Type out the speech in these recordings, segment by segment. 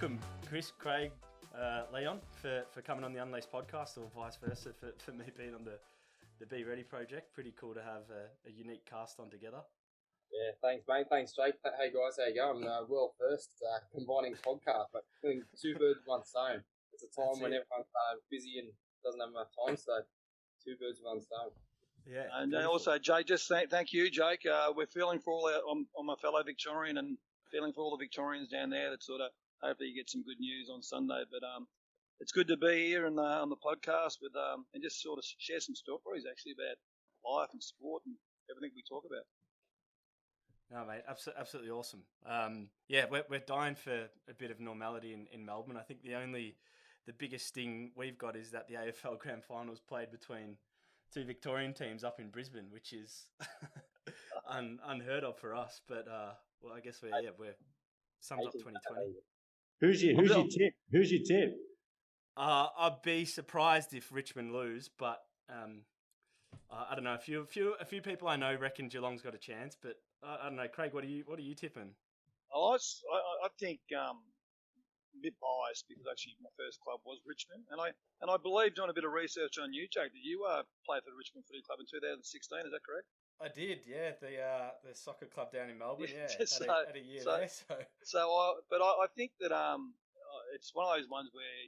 welcome Chris, Craig, Leon for coming on the Unlaced Podcast, or vice versa for me being on the Be Ready project. Pretty cool to have a unique cast on together. Yeah, thanks, mate. Thanks, Jake. Hey, guys, how you going? World first combining podcast, but doing two birds, one stone. It's a time when everyone's busy and doesn't have enough time, so two birds, one stone. Yeah, and also, Jake, just thank you, Jake. We're feeling for all on my fellow Victorian and feeling for all the Victorians down there that sort of hopefully you get some good news on Sunday. But it's good to be here and on the podcast with and just sort of share some stories actually about life and sport and everything we talk about. No, mate, absolutely awesome. Yeah, we're dying for a bit of normality in Melbourne. I think the biggest thing we've got is that the AFL Grand Finals played between two Victorian teams up in Brisbane, which is unheard of for us. But well, I guess we're sums up 2020. Who's your tip? I'd be surprised if Richmond lose, but I don't know. A few people I know reckon Geelong's got a chance, but I don't know. Craig, what are you tipping? I think a bit biased because actually my first club was Richmond, and I believe, doing a bit of research on you, Jake, that you played for the Richmond Footy Club in 2016. Is that correct? I did, yeah. The soccer club down in Melbourne, yeah. Had a year there. But I think that it's one of those ones where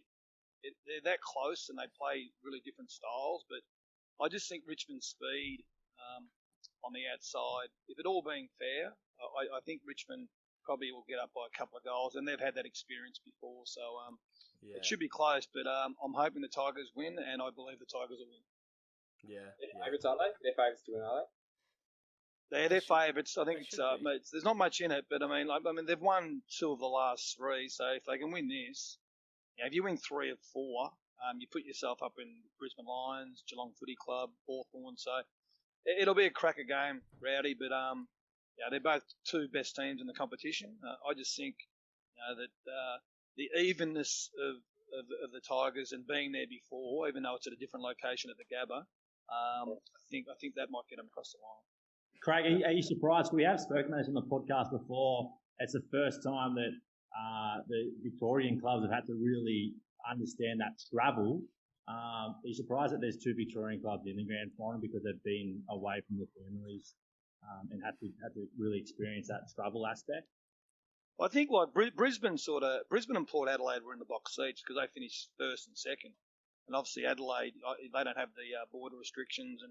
they're that close and they play really different styles. But I just think Richmond's speed on the outside, if it all being fair, I think Richmond probably will get up by a couple of goals, and they've had that experience before. So it should be close, but I'm hoping the Tigers win, and I believe the Tigers will win. Yeah. They're favourites, aren't they? They're favourites to win, are they? They're favourites. I think there's not much in it, but I mean, they've won 2 of the last 3. So if they can win this, if you win 3 of 4, you put yourself up in Brisbane Lions, Geelong Footy Club, Hawthorn. So it'll be a cracker game, Rowdy. But they're both 2 best teams in the competition. I just think that the evenness of the Tigers and being there before, even though it's at a different location at the Gabba, I think that might get them across the line. Craig, are you surprised? We have spoken about this on the podcast before. It's the first time that the Victorian clubs have had to really understand that travel. Are you surprised that there's 2 Victorian clubs in the grand final because they've been away from the families and had to really experience that travel aspect? I think Brisbane and Port Adelaide were in the box seats because they finished first and second, and obviously Adelaide, they don't have the border restrictions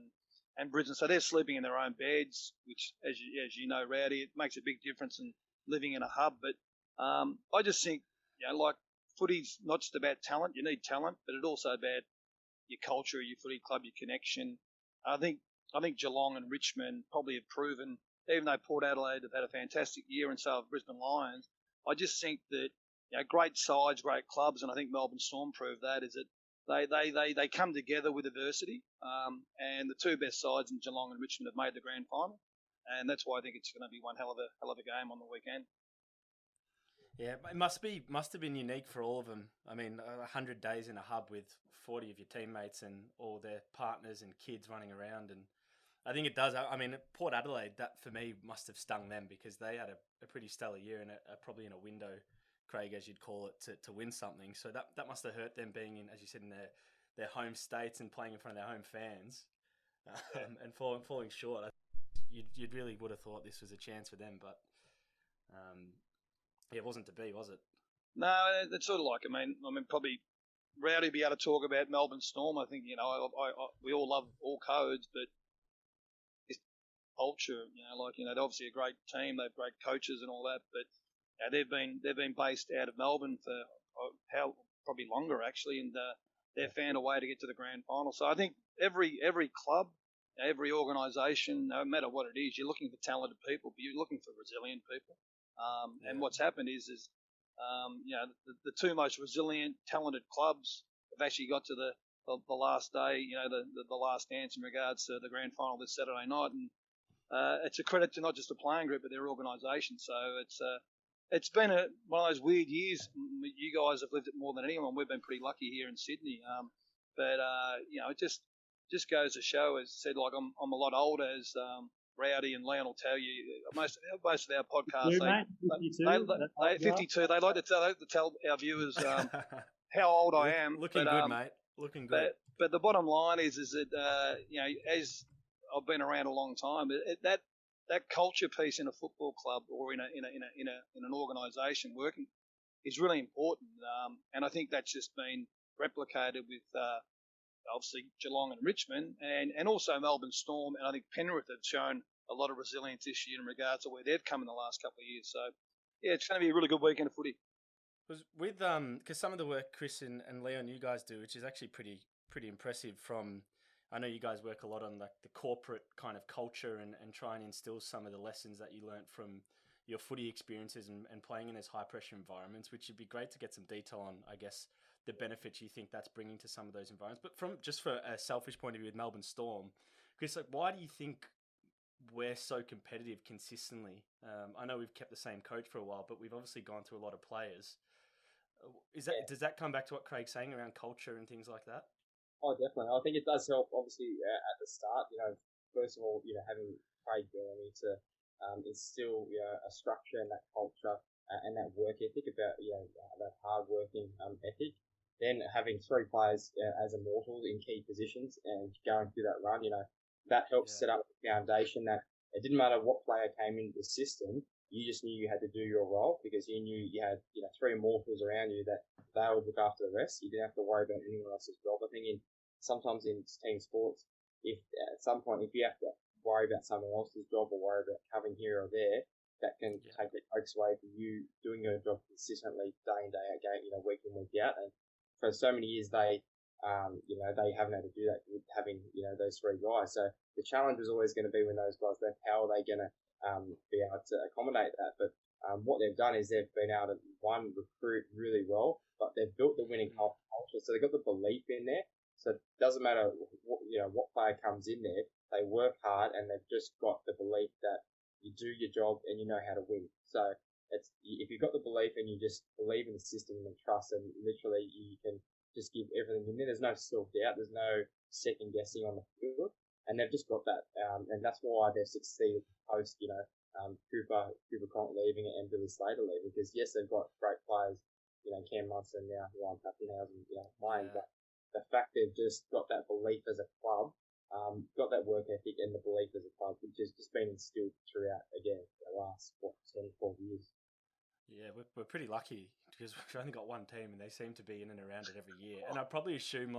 and Brisbane, so they're sleeping in their own beds, which, as you know, Rowdy, it makes a big difference in living in a hub. But I just think, like footy's not just about talent. You need talent, but it's also about your culture, your footy club, your connection. I think Geelong and Richmond probably have proven, even though Port Adelaide have had a fantastic year and so have Brisbane Lions, I just think that great sides, great clubs, and I think Melbourne Storm proved that, is that they come together with adversity, and the 2 best sides in Geelong and Richmond have made the grand final, and that's why I think it's going to be one hell of a game on the weekend. Yeah, it must have been unique for all of them. I mean, 100 days in a hub with 40 of your teammates and all their partners and kids running around, and I think it does. I mean, Port Adelaide, that for me must have stung them because they had a pretty stellar year and probably in a window, Craig, as you'd call it, to win something. So that must have hurt them being in, as you said, in their home states and playing in front of their home fans and falling short. You'd really would have thought this was a chance for them, but it wasn't to be, was it? No, it's sort of like, I mean, probably Rowdy be able to talk about Melbourne Storm. I think, we all love all codes, but it's culture, they're obviously a great team. They have great coaches and all that, but they've been based out of Melbourne for probably longer actually, and they've found a way to get to the grand final. So I think every club, every organisation, no matter what it is, you're looking for talented people, but you're looking for resilient people. And what's happened is the 2 most resilient, talented clubs have actually got to the last day, the last dance in regards to the grand final this Saturday night, and it's a credit to not just the playing group but their organisation. So it's been one of those weird years. You guys have lived it more than anyone. We've been pretty lucky here in Sydney, but it just goes to show, as I said, like I'm a lot older as Rowdy and Leon will tell you, most of our podcasts, 52. They like to tell our viewers how old I am. Looking good, mate. Looking good. But the bottom line is that as I've been around a long time, that culture piece in a football club or in an organisation working is really important, and I think that's just been replicated with obviously Geelong and Richmond, and also Melbourne Storm, and I think Penrith have shown a lot of resilience this year in regards to where they've come in the last couple of years. So yeah, it's going to be a really good weekend of footy. Because some of the work Chris and Leon you guys do, which is actually pretty impressive. I know you guys work a lot on the corporate kind of culture and try and instill some of the lessons that you learnt from your footy experiences and playing in those high pressure environments, which would be great to get some detail on, I guess, the benefits you think that's bringing to some of those environments. But from just for a selfish point of view with Melbourne Storm, Chris, why do you think we're so competitive consistently? I know we've kept the same coach for a while, but we've obviously gone through a lot of players. Does that come back to what Craig's saying around culture and things like that? Oh, definitely. I think it does help, obviously, at the start, first of all, having Craig Bellamy to instill, a structure and that culture and that work ethic about, that hard-working ethic. Then having three players as immortals in key positions and going through that run, that helps set up the foundation that it didn't matter what player came into the system, you just knew you had to do your role because you knew you had, three immortals around you that they would look after the rest. You didn't have to worry about anyone else's job. I think sometimes in team sports, if at some point, if you have to worry about someone else's job or worry about covering here or there, that can take the focus away from you doing your job consistently day in, day out, week in, week out. And for so many years, they haven't had to do that with having, those three guys. So the challenge is always going to be when those guys left, how are they going to be able to accommodate that? But what they've done is they've been able to, one, recruit really well, but they've built the winning culture. So they've got the belief in there. So it doesn't matter what player comes in there, they work hard and they've just got the belief that you do your job and you know how to win. So if you've got the belief and you just believe in the system and trust, and literally you can just give everything in there. There's no self-doubt. There's no second guessing on the field. And they've just got that. And that's why they've succeeded post, Cooper Cronk leaving and Billy Slater leaving. Because yes, they've got great players, Cam Munson now, Ryan Pappenhausen, playing, but the fact they've just got that belief as a club, got that work ethic and the belief as a club, which has just been instilled throughout, again, the last, 10, 12 years. Yeah, we're pretty lucky because we've only got one team and they seem to be in and around it every year. And I probably assume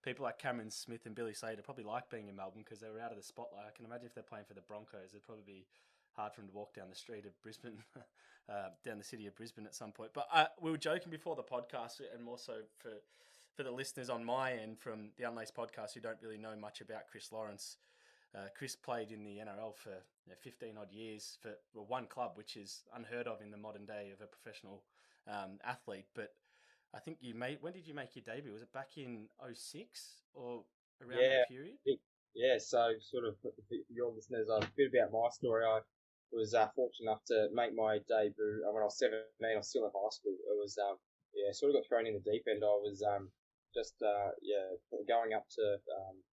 people like Cameron Smith and Billy Slater probably like being in Melbourne because they were out of the spotlight. I can imagine if they're playing for the Broncos, it'd probably be hard for them to walk down the street of Brisbane, down the city of Brisbane at some point. But we were joking before the podcast, and more so for the listeners on my end from the Unlaced Podcast who don't really know much about Chris Lawrence. Chris played in the NRL for 15 odd years for one club, which is unheard of in the modern day of a professional athlete. But I think when did you make your debut? Was it back in 2006 or around that period? Yeah, so sort of for your listeners, a bit about my story. I was fortunate enough to make my debut when I was 17. I was still in high school. It was, sort of got thrown in the deep end. I was going up to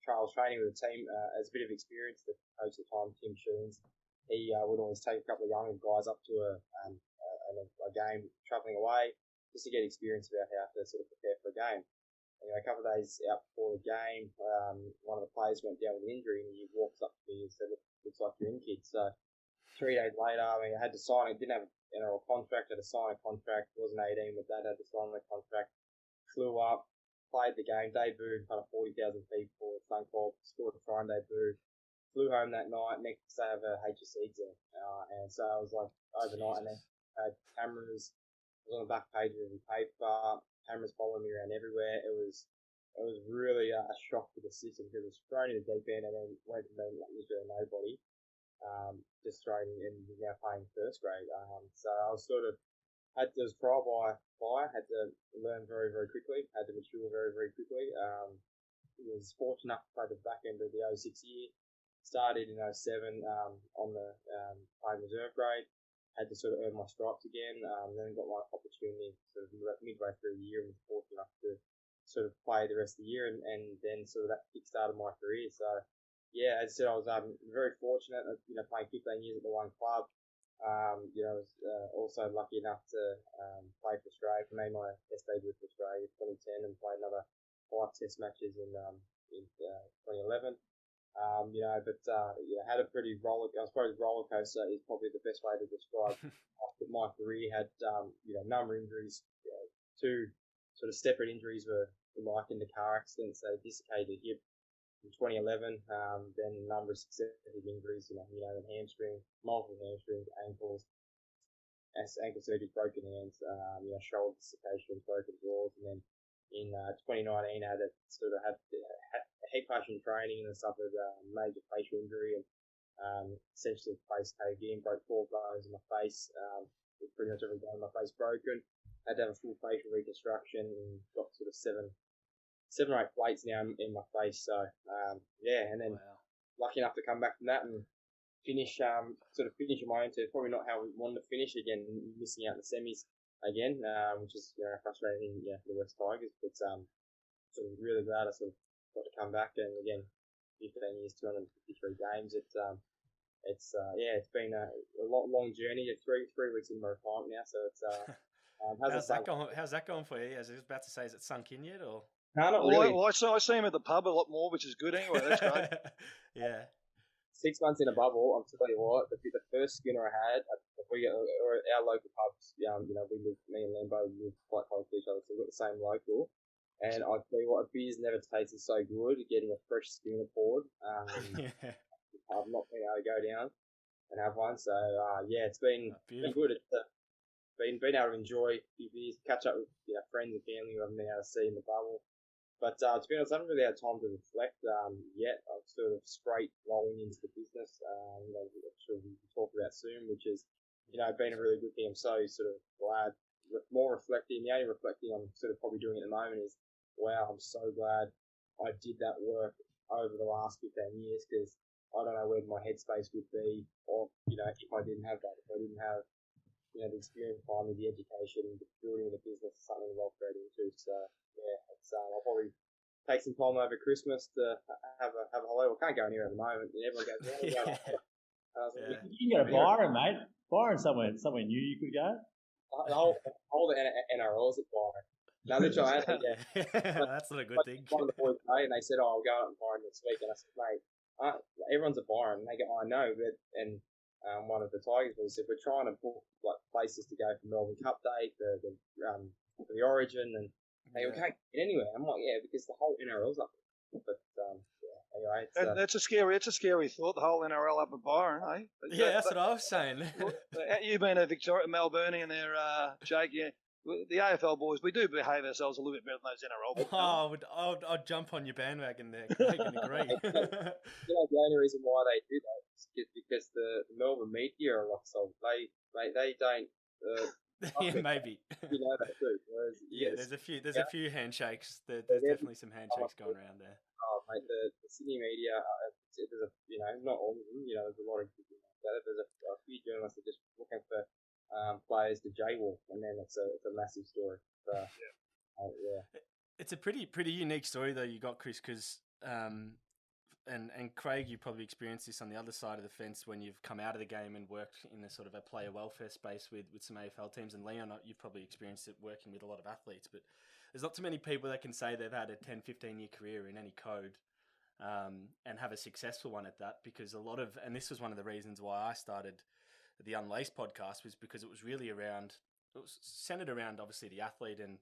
trials training with the team as a bit of experience. The coach at the time, Tim Shoons, he would always take a couple of young guys up to a game, travelling away, just to get experience about how to sort of prepare for a game. Anyway, a couple of days out before the game, one of the players went down with an injury, and he walks up to me and said, "Looks like you're in, kid." So 3 days later, I had to sign it. Didn't have an NRL contract. Had to sign a contract. Wasn't 18, but Dad had to sign the contract. Flew up, played the game, debuted in front of 40,000 people at Suncorp, scored a try and debut. Flew home that night. Next day, I have a HSC exam, and so I was like overnight, and then had cameras. I was on the back page of the paper. Cameras following me around everywhere. It was really a shock to the system because it was thrown in the deep end and then went from being literally nobody, just thrown in and now playing first grade. So I was sort of had to trial by fire. Had to learn very, very quickly. Had to mature very, very quickly. Was fortunate enough to play the back end of the 06 year. Started in 07 on the playing reserve grade. Had to sort of earn my stripes again, then got my opportunity sort of midway through the year and was fortunate enough to sort of play the rest of the year and then sort of that kick-started my career. So yeah, as I said, I was very fortunate, playing 15 years at the one club. I was also lucky enough to play for Australia. I made my test debut for Australia in 2010 and played another 5 test matches in 2011. Had a pretty I suppose roller coaster is probably the best way to describe my career. Had, a number of injuries. Two sort of separate injuries were like in the car accidents. So dislocated hip in 2011, then a number of successive injuries, hamstring, multiple hamstrings, ankles, ankle surgery, broken hands, shoulder dislocations, broken jaws, and then in 2019 had heat passion training and suffered a major facial injury and essentially face caved in, broke 4 bones in my face, with pretty much every bone in my face broken. Had to have a full facial reconstruction and got sort of 7 or 8 plates now in my face. So and then lucky enough to come back from that and finish finishing my own turn. Probably not how we wanted to finish again, missing out in the semis again, which is frustrating for the West Tigers. But sort of really glad I sort of got to come back, and again, 15 years, 253 games. It's been a long journey. It's 3 weeks in my retirement now, so it's how's that going? How's that going for you? As I was about to say, is it sunk in yet, or? No, not really. Well, I see him at the pub a lot more, which is good anyway. That's great. Yeah. 6 months in a bubble. I'll tell you what, the first Skinner I had, our local pubs, me and Lambert live quite close to each other, so we've got the same local. And I'll tell you what, a beer's never tasted so good. Getting a fresh Skinner poured. I've not been able to go down and have one. So it's been good. It's been able to enjoy a few beers, catch up with friends and family who I haven't been able to see in the bubble. But to be honest, I haven't really had time to reflect yet. I'm sort of straight rolling into the business. I'm sure we'll talk about soon, which is been a really good thing. I'm so sort of glad. More reflecting. The only reflecting I'm sort of probably doing at the moment is, wow, I'm so glad I did that work over the last 15 years, because I don't know where my headspace would be, or if I didn't have that, if I didn't have the experience behind me, the education, the building of the business, is something well created into. So I'll probably take some time over Christmas to have a holiday. I can't go anywhere at the moment. Everyone goes, You can go to Byron, mate. Byron, somewhere new you could go. The whole NRL's at Byron. No, literally, that's not a good thing. One of the boys today, and they said, "Oh, I'll go out and Byron this week." And I said, "Mate, everyone's at Byron." And they go, "I know," but one of the Tigers boys said, "We're trying to book like places to go for Melbourne Cup Day, for the Origin, and they can't get anywhere." I'm like, "Yeah, because the whole NRL's up there." But anyway, that's a scary thought. The whole NRL up at Byron, eh? Yeah, that's what I was saying. You've been a Melburnian there, Jake. Yeah. The AFL boys, we do behave ourselves a little bit better than those NRL boys. I'd jump on your bandwagon there. I can agree. The only reason why they do that is because the Melbourne media are rock solid. They don't. Maybe. That too. Whereas, there's a few handshakes. There's definitely some handshakes going around there. Oh, mate, the Sydney media. There's not all of them. There's a lot of people like that. There's a few journalists that are just looking for players to jaywalk, and then it's a massive story. So, It's a pretty unique story though you got, Chris, because and Craig, you probably experienced this on the other side of the fence when you've come out of the game and worked in a sort of a player welfare space with some AFL teams, and Leon, you've probably experienced it working with a lot of athletes, but there's not too many people that can say they've had a 10-15 year career in any code and have a successful one at that, because and this was one of the reasons why I started the Unlaced podcast, was because it was centered around obviously the athlete and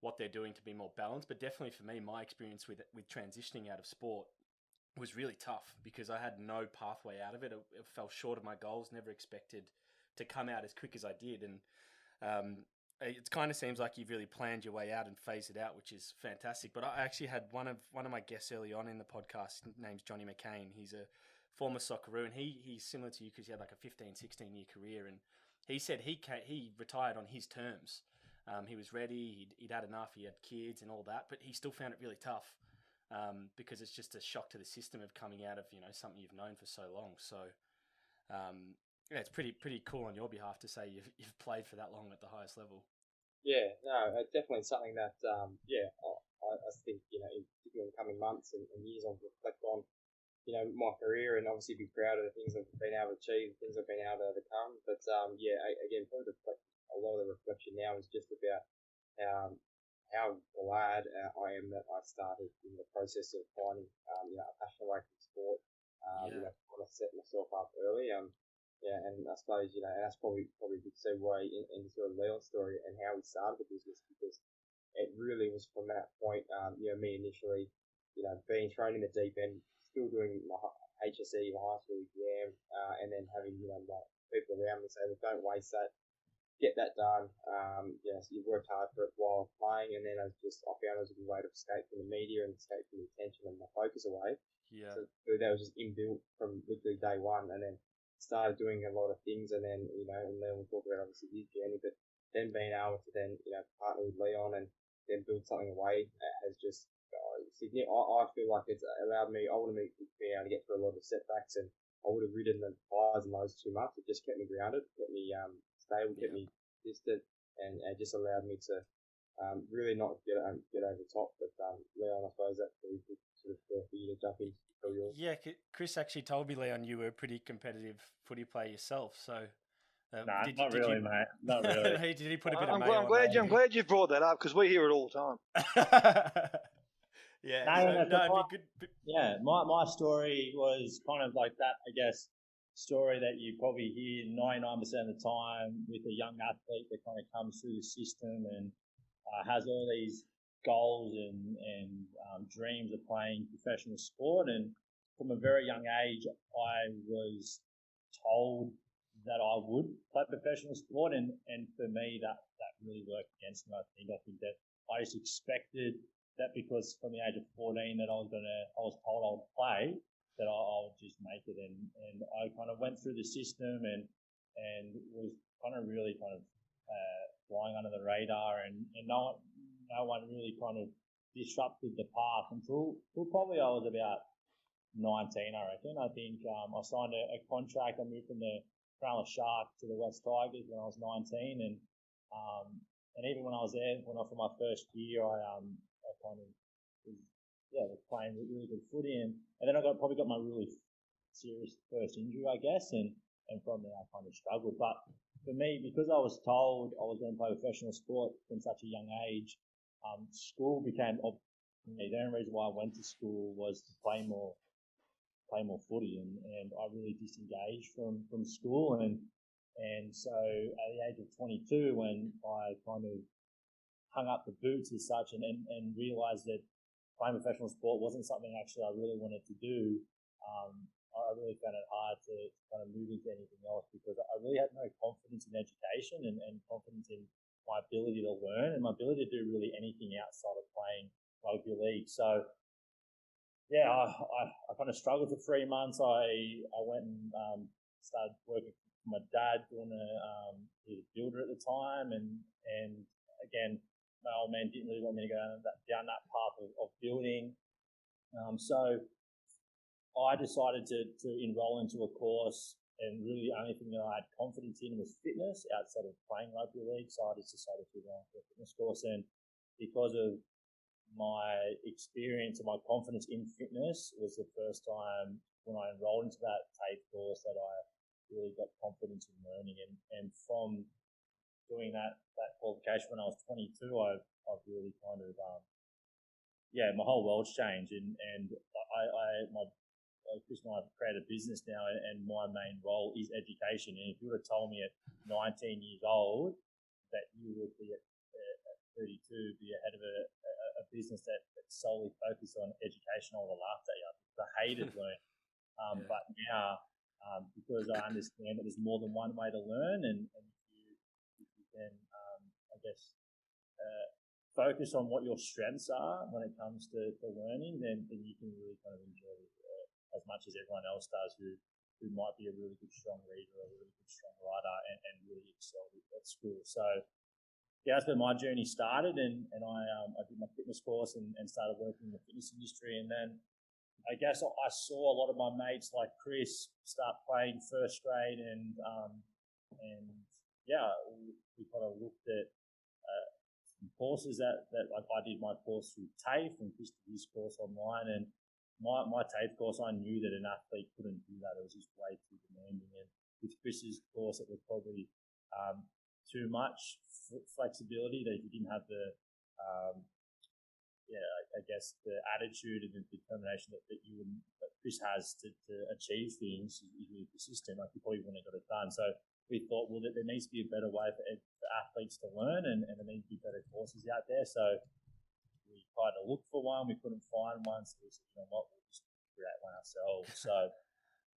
what they're doing to be more balanced. But definitely for me, my experience with transitioning out of sport was really tough, because I had no pathway out of it. It fell short of my goals, never expected to come out as quick as I did. And it kind of seems like you've really planned your way out and phased it out, which is fantastic. But I actually had one of my guests early on in the podcast. His name's Johnny McCain. He's a former Socceroo, and he's similar to you because he had like a 15-16 year career, and he said he retired on his terms. He was ready, he'd had enough, he had kids and all that, but he still found it really tough because it's just a shock to the system of coming out of something you've known for so long. So it's pretty cool on your behalf to say you've played for that long at the highest level. Yeah, no, definitely something that I think in the coming months and years I'll reflect on. my career, and obviously be proud of the things I've been able to achieve, the things I've been able to overcome. But again, probably a lot of the reflection now is just about how glad I am that I started in the process of finding a passion away from sport. Trying to set myself up early. And I suppose and that's probably a good segue into sort of Leon's story and how we started the business, because it really was from that point. Me initially, being thrown in the deep end, still doing my HSE, my high school exam, and then having my people around me say, "Look, don't waste that. Get that done." So you've worked hard for it while playing, and then I found it was a good way to escape from the media and escape from the attention and my focus away. Yeah. So that was just inbuilt from literally day one, and then started doing a lot of things, and then and then we'll talk about obviously his journey, but then being able to then partner with Leon and then build something away has just I feel like it's allowed me. I want to be able to get through a lot of setbacks, and I would have ridden the highs and lows too much. It just kept me grounded, kept me stable, kept me distant, and it just allowed me to really not get over the top. But Leon, I suppose that's really good sort of for you to jump in. Yeah, Chris actually told me, Leon, you were a pretty competitive footy player yourself. So, not really, mate. Not really. Did he put a bit I'm of mayo on that? I'm glad you brought that up, because we hear it all the time. Yeah, it'd be good. Yeah, my story was kind of like that, I guess, story that you probably hear 99% of the time with a young athlete that kind of comes through the system and has all these goals and dreams of playing professional sport. And from a very young age, I was told that I would play professional sport, and for me that really worked against me. I think that I just expected that because from the age of 14 that I was told I would play, that I would just make it, and I kind of went through the system and was kind of really flying under the radar, and no one really kind of disrupted the path until probably I was about 19, I reckon. I think I signed a contract. I moved from the Cronulla Sharks to the West Tigers when I was 19, and even when I was there, for my first year, I kind of was playing really good footy, and then I probably got my really serious first injury, I guess, and from there I kind of struggled. But for me, because I was told I was going to play professional sport from such a young age, school became the only reason why I went to school was to play more footy, and I really disengaged from school, and so at the age of 22, when I kind of hung up the boots as such and realised that playing professional sport wasn't something actually I really wanted to do, I really found it hard to kind of move into anything else, because I really had no confidence in education and confidence in my ability to learn and my ability to do really anything outside of playing rugby league. So yeah, I kind of struggled for 3 months. I went and started working for my dad, doing he was a builder at the time, and again, my old man didn't really want me to go down that path of building. So I decided to enroll into a course, and really the only thing that I had confidence in was fitness outside of playing rugby league. So I just decided to go into a fitness course, and because of my experience and my confidence in fitness, it was the first time when I enrolled into that TAFE course that I really got confidence in learning, and from doing that qualification when I was 22, I've really kind of my whole world's changed, and Chris and I have created a business now, and my main role is education. And if you would have told me at 19 years old that you would be at 32 be ahead of a business that solely focused on education, I would have laughed at you. I hated learning, but now because I understand that there's more than one way to learn, and if you can, I guess, focus on what your strengths are when it comes to learning, then you can really kind of enjoy it as much as everyone else does who might be a really good, strong reader or a really good, strong writer and really excel at school. So yeah, that's where my journey started, and I did my fitness course and started working in the fitness industry. And then I guess I saw a lot of my mates like Chris start playing first grade, and we kind of looked at some courses that like I did my course through TAFE, and Chris did his course online, and my TAFE course, I knew that an athlete couldn't do that. It was just way too demanding. And with Chris's course, it was probably too much flexibility, that if you didn't have the I guess the attitude and the determination that Chris has to achieve things is really persistent. Like, he probably wouldn't have got it done. So we thought, well, that there needs to be a better way for athletes to learn, and there needs to be better courses out there. So we tried to look for one. We couldn't find one. So we said, you know what, we'll just create one ourselves. So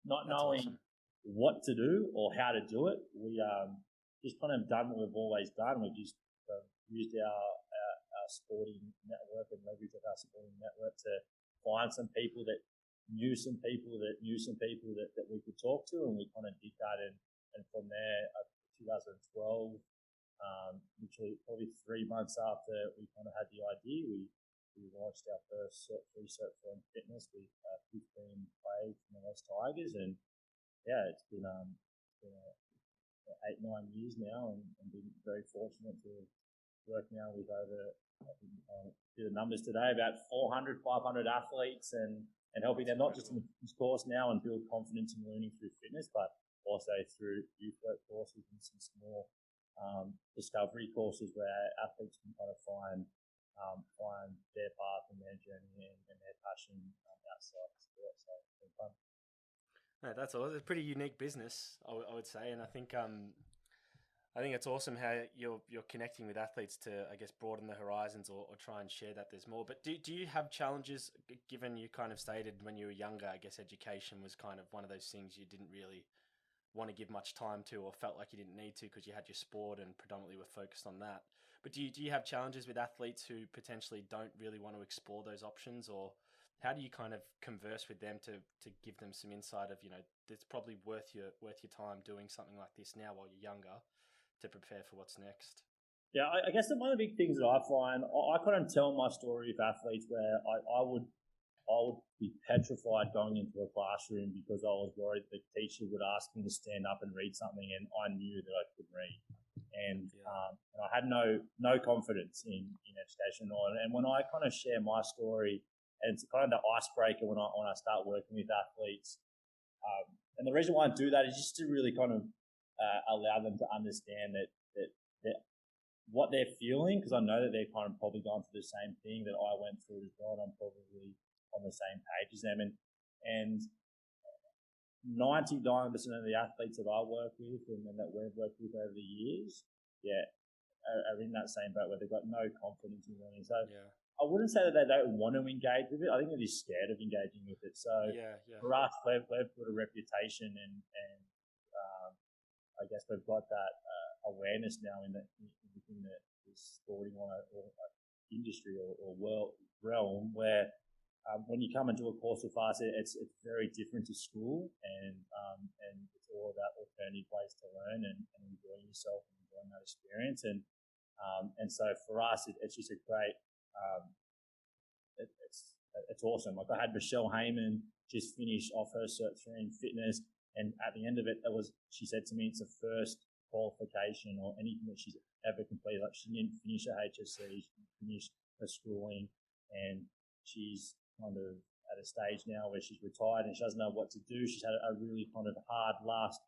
not knowing what to do or how to do it, we just kind of done what we've always done. We've just used our sporting network and leverage of our sporting network to find some people that knew some people that we could talk to, and we kind of did that. And from there, 2012, literally probably 3 months after we kind of had the idea, we launched our first research firm fitness with 15 players from the West Tigers, and it's been 8-9 years now, and been very fortunate to work now with over, I think, did the numbers today, about 400, 500 athletes, and helping them not just in this course now and build confidence in learning through fitness, but also through youth work courses and some small discovery courses where athletes can kind of find their path and their journey and their passion outside the sport. So it's been fun. No, that's all. It's a pretty unique business, I would say, and I think it's awesome how you're connecting with athletes to, I guess, broaden the horizons or try and share that there's more. But do you have challenges, given you kind of stated when you were younger, I guess education was kind of one of those things you didn't really want to give much time to, or felt like you didn't need to because you had your sport and predominantly were focused on that. But do you have challenges with athletes who potentially don't really want to explore those options, or how do you kind of converse with them to give them some insight of, it's probably worth your time doing something like this now while you're younger, to prepare for what's next? Yeah, I guess that one of the big things that I find, I couldn't tell my story with athletes where I would be petrified going into a classroom because I was worried the teacher would ask me to stand up and read something, and I knew that I couldn't read. And I had no confidence in education. And when I kind of share my story, and it's kind of the icebreaker when I start working with athletes, and the reason why I do that is just to really kind of allow them to understand that what they're feeling, because I know that they're kind of probably going through the same thing that I went through as well, and I'm probably on the same page as them. And 99% of the athletes that I work with and that we've worked with over the years, are in that same boat where they've got no confidence in learning. So I wouldn't say that they don't want to engage with it. I think they're just scared of engaging with it. So for us, we've got a reputation, and I guess we've got that awareness now within the sporting or industry or world realm where when you come and do a course with us, it's very different to school, and it's all about alternative ways to learn and enjoying yourself and enjoying that experience. And so for us, it's just a great. It's awesome. Like, I had Michelle Heyman just finish off her Cert 3 in fitness, and at the end of it, she said to me, it's the first qualification or anything that she's ever completed. Like, she didn't finish her HSC, she didn't finish her schooling, and she's kind of at a stage now where she's retired and she doesn't know what to do. She's had a really kind of hard last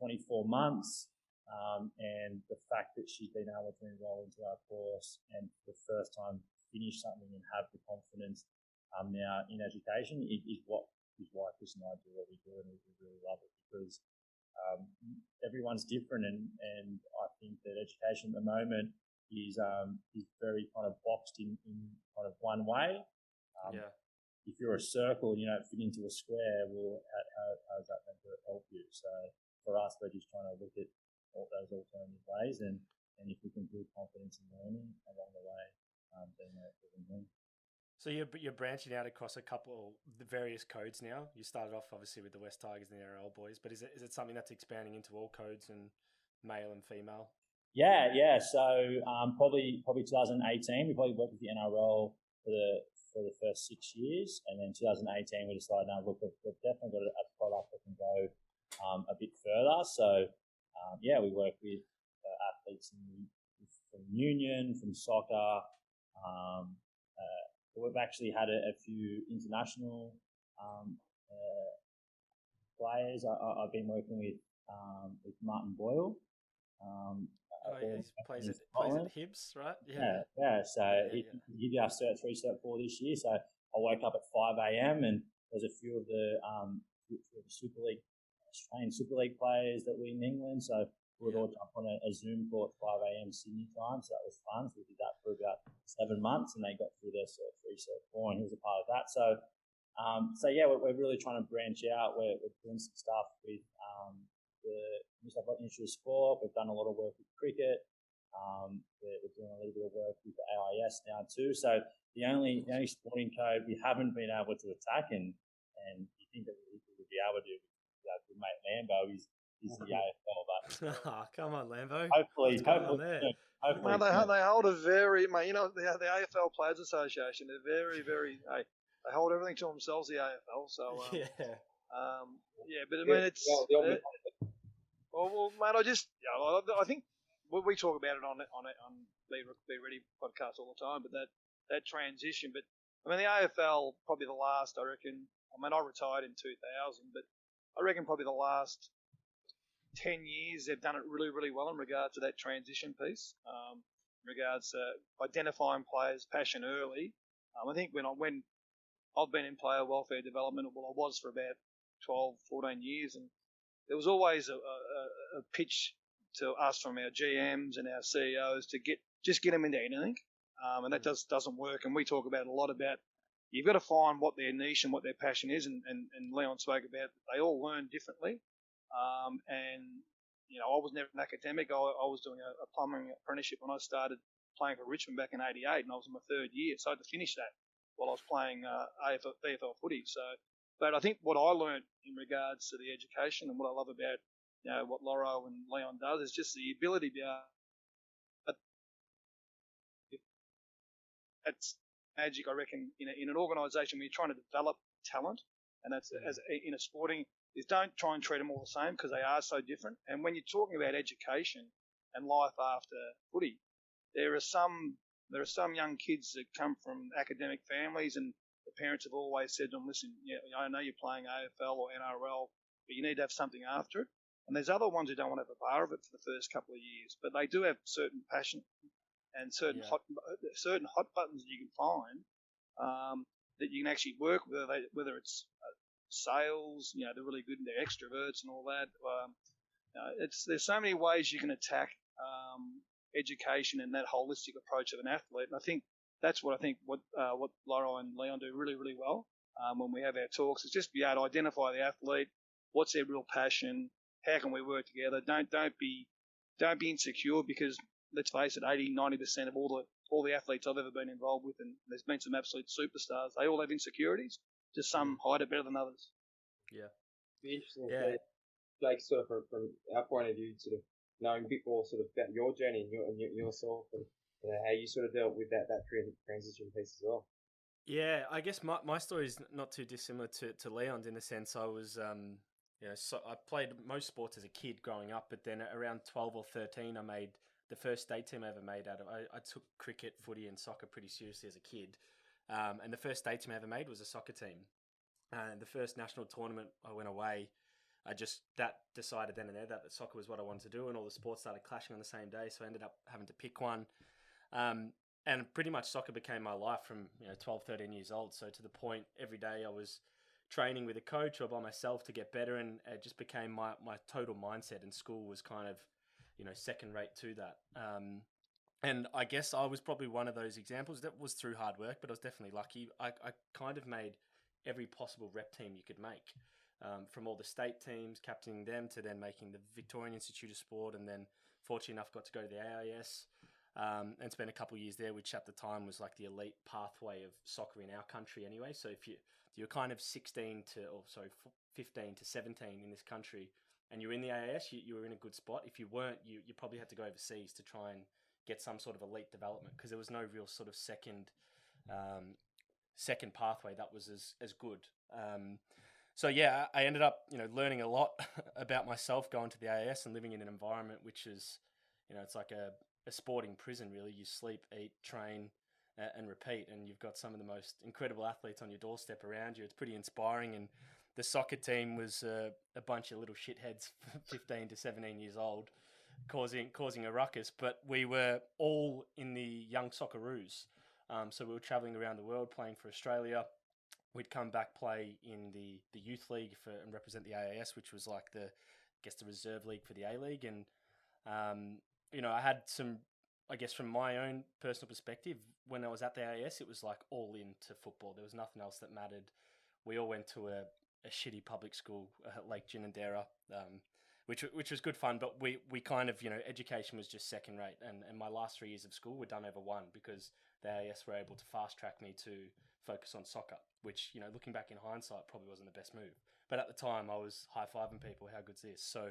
24 months. And the fact that she's been able to enroll into our course and for the first time finish something and have the confidence now in education is why Chris and I do what we do, and we really love it because everyone's different, and I think that education at the moment is very kind of boxed in kind of one way. If you're a circle and you don't fit into a square, well, how is that going to help you? So for us, we're just trying to look at all those alternative ways, and if we can build confidence in learning along the way, then we can win. So you're branching out across a couple of the various codes now. You started off obviously with the West Tigers and the NRL boys, but is it something that's expanding into all codes and male and female? Yeah. So probably 2018, we probably worked with the NRL for the first 6 years, and then 2018 we decided, now look, we've definitely got a product that can go a bit further. So we work with athletes from union, from soccer. We've actually had a few international players. I've been working with Martin Boyle. He plays at Hibs, right? Yeah. So he did our Cert 3, Cert 4 this year. So I woke up at 5 a.m. and there's a few of the Super League, Australian Super League players that were in England. So we'd all jump on a Zoom call at 5 a.m. Sydney time. So that was fun. So we did that for about 7 months and they got through their Cert 3, Cert 4 and he was a part of that. So we're really trying to branch out. We're doing some stuff with the New South Wales Institute of Sport. We've done a lot of work with cricket. We're doing a little bit of work with the AIS now too. So the only sporting code we haven't been able to attack, and you think that we would be able to do with good mate Lambo is the AFL. But come on, Lambo. Hopefully, they hold a very, mate. You know, the AFL Players Association. They're very, very. They hold everything to themselves. The AFL. So but I mean, it's. Well, mate, I think we talk about it on Be Ready podcast all the time, but that transition. But I mean, the AFL probably the last, I reckon. I mean, I retired in 2000, but I reckon probably the last 10 years they've done it really, really well in regards to that transition piece. In regards to identifying players' passion early. I think when I've been in player welfare development, well, I was for about 12, 14 years, and there was always a pitch to us from our GMs and our CEOs to get them into anything, and that doesn't work. And we talk about a lot about you've got to find what their niche and what their passion is, and Leon spoke about they all learn differently. And you know, I was never an academic. I was doing a plumbing apprenticeship when I started playing for Richmond back in '88, and I was in my third year, so I had to finish that while I was playing VFL footy. So. But I think what I learned in regards to the education and what I love about what Loro and Leon does is just the ability to be able. That's magic, I reckon, in an organisation where you're trying to develop talent, and that's as in a sporting is don't try and treat them all the same because they are so different. And when you're talking about education and life after footy, there are some young kids that come from academic families and the parents have always said to them, listen, I know you're playing AFL or NRL, but you need to have something after it. And there's other ones who don't want to have a bar of it for the first couple of years, but they do have certain passion and certain hot buttons that you can find that you can actually work with, whether it's sales, they're really good and they're extroverts and all that. There's so many ways you can attack education and that holistic approach of an athlete. And I think that's what Laura and Leon do really, really well when we have our talks. It's just be able to identify the athlete, what's their real passion, how can we work together. Don't be insecure because let's face it, 80-90% of all the athletes I've ever been involved with, and there's been some absolute superstars. They all have insecurities. Just some hide it better than others. Yeah, be interesting. Yeah, Jake, sort of from our point of view, sort of knowing a bit more sort of about your journey and yourself and. How you sort of dealt with that transition piece as well. Yeah, I guess my story is not too dissimilar to Leon's in the sense I was, so I played most sports as a kid growing up, but then around 12 or 13, I made the first state team I ever made out of. I took cricket, footy, and soccer pretty seriously as a kid, and the first state team I ever made was a soccer team. And the first national tournament I went away, I just decided then and there that soccer was what I wanted to do, and all the sports started clashing on the same day, so I ended up having to pick one. And pretty much soccer became my life from 12, 13 years old. So to the point every day I was training with a coach or by myself to get better, and it just became my total mindset. And school was kind of second rate to that. And I guess I was probably one of those examples. That was through hard work, but I was definitely lucky. I kind of made every possible rep team you could make, from all the state teams, captaining them, to then making the Victorian Institute of Sport, and then fortunate enough got to go to the AIS. And spent a couple of years there, which at the time was like the elite pathway of soccer in our country anyway. So if you're kind of 15 to 17 in this country and you're in the AIS, you were in a good spot. If you weren't, you probably had to go overseas to try and get some sort of elite development because there was no real sort of second pathway that was as good. So yeah, I ended up, learning a lot about myself going to the AIS and living in an environment which is, it's like a sporting prison, really. You sleep, eat, train, and repeat. And you've got some of the most incredible athletes on your doorstep around you. It's pretty inspiring. And the soccer team was a bunch of little shitheads, 15 to 17 years old, causing a ruckus. But we were all in the young Socceroos. So we were travelling around the world playing for Australia. We'd come back, play in the youth league and represent the AAS, which was like the reserve league for the A-League. And, I had some, I guess from my own personal perspective, when I was at the AAS, it was like all into football. There was nothing else that mattered. We all went to a shitty public school at Lake Ginninderra, which was good fun, but we kind of, education was just second rate. And my last 3 years of school were done over one because the AAS were able to fast track me to focus on soccer, which, looking back in hindsight, probably wasn't the best move. But at the time, I was high-fiving people, how good's this? So,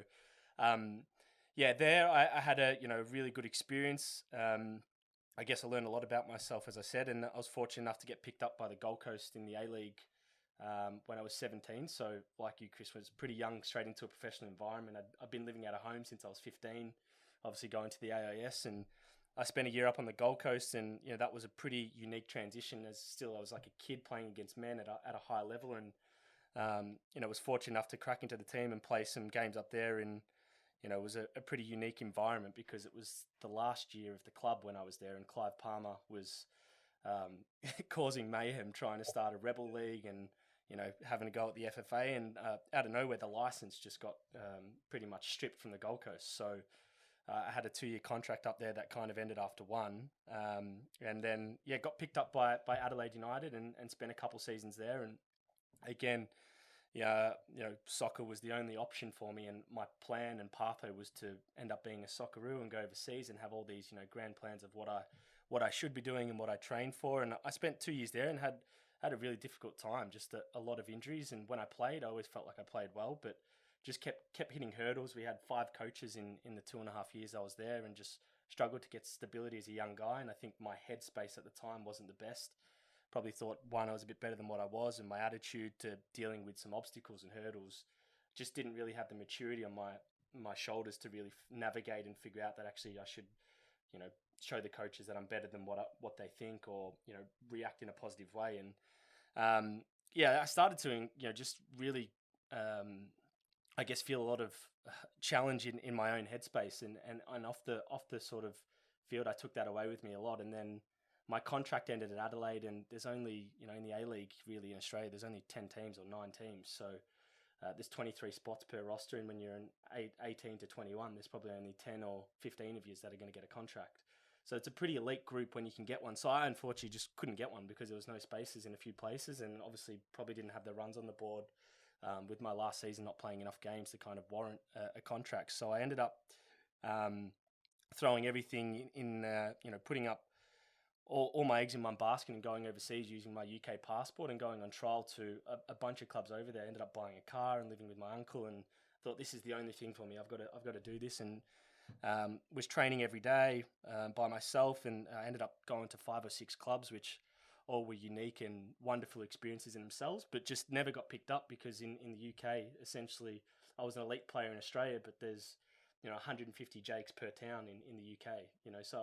there I had a, really good experience. I guess I learned a lot about myself, as I said, and I was fortunate enough to get picked up by the Gold Coast in the A-League when I was 17. So, like you, Chris, was pretty young, straight into a professional environment. I'd been living out of home since I was 15, obviously going to the AIS, and I spent a year up on the Gold Coast, and that was a pretty unique transition. As still, I was like a kid playing against men at a high level, and was fortunate enough to crack into the team and play some games up there. And it was a pretty unique environment because it was the last year of the club when I was there, and Clive Palmer was causing mayhem trying to start a rebel league and having to go at the FFA, and out of nowhere the license just got pretty much stripped from the Gold Coast. So I had a 2-year contract up there that kind of ended after one, and then got picked up by Adelaide United and spent a couple seasons there. And again, soccer was the only option for me, and my plan and pathway was to end up being a Socceroo and go overseas and have all these grand plans of what I should be doing and what I trained for. And I spent 2 years there and had a really difficult time, just a lot of injuries. And when I played, I always felt like I played well, but just kept hitting hurdles. We had 5 coaches in the 2.5 years I was there, and just struggled to get stability as a young guy. And I think my headspace at the time wasn't the best. Probably thought, one, I was a bit better than what I was, and my attitude to dealing with some obstacles and hurdles just didn't really have the maturity on my shoulders to really navigate and figure out that actually I should, show the coaches that I'm better than what they think, or, react in a positive way. And I started to, just really, I guess, feel a lot of challenge in my own headspace, and off the sort of field, I took that away with me a lot. And then my contract ended at Adelaide, and there's only, in the A-League really in Australia, there's only 10 teams or 9 teams. So there's 23 spots per roster, and when you're in 18 to 21, there's probably only 10 or 15 of you that are going to get a contract. So it's a pretty elite group when you can get one. So I unfortunately just couldn't get one because there was no spaces in a few places, and obviously probably didn't have the runs on the board with my last season not playing enough games to kind of warrant a contract. So I ended up throwing everything in, putting up all my eggs in one basket and going overseas using my UK passport and going on trial to a bunch of clubs over there. I ended up buying a car and living with my uncle, and thought, this is the only thing for me. I've got to do this. And was training every day by myself, and I ended up going to 5 or 6 clubs, which all were unique and wonderful experiences in themselves, but just never got picked up because in the UK, essentially, I was an elite player in Australia, but there's 150 Jakes per town in the UK. So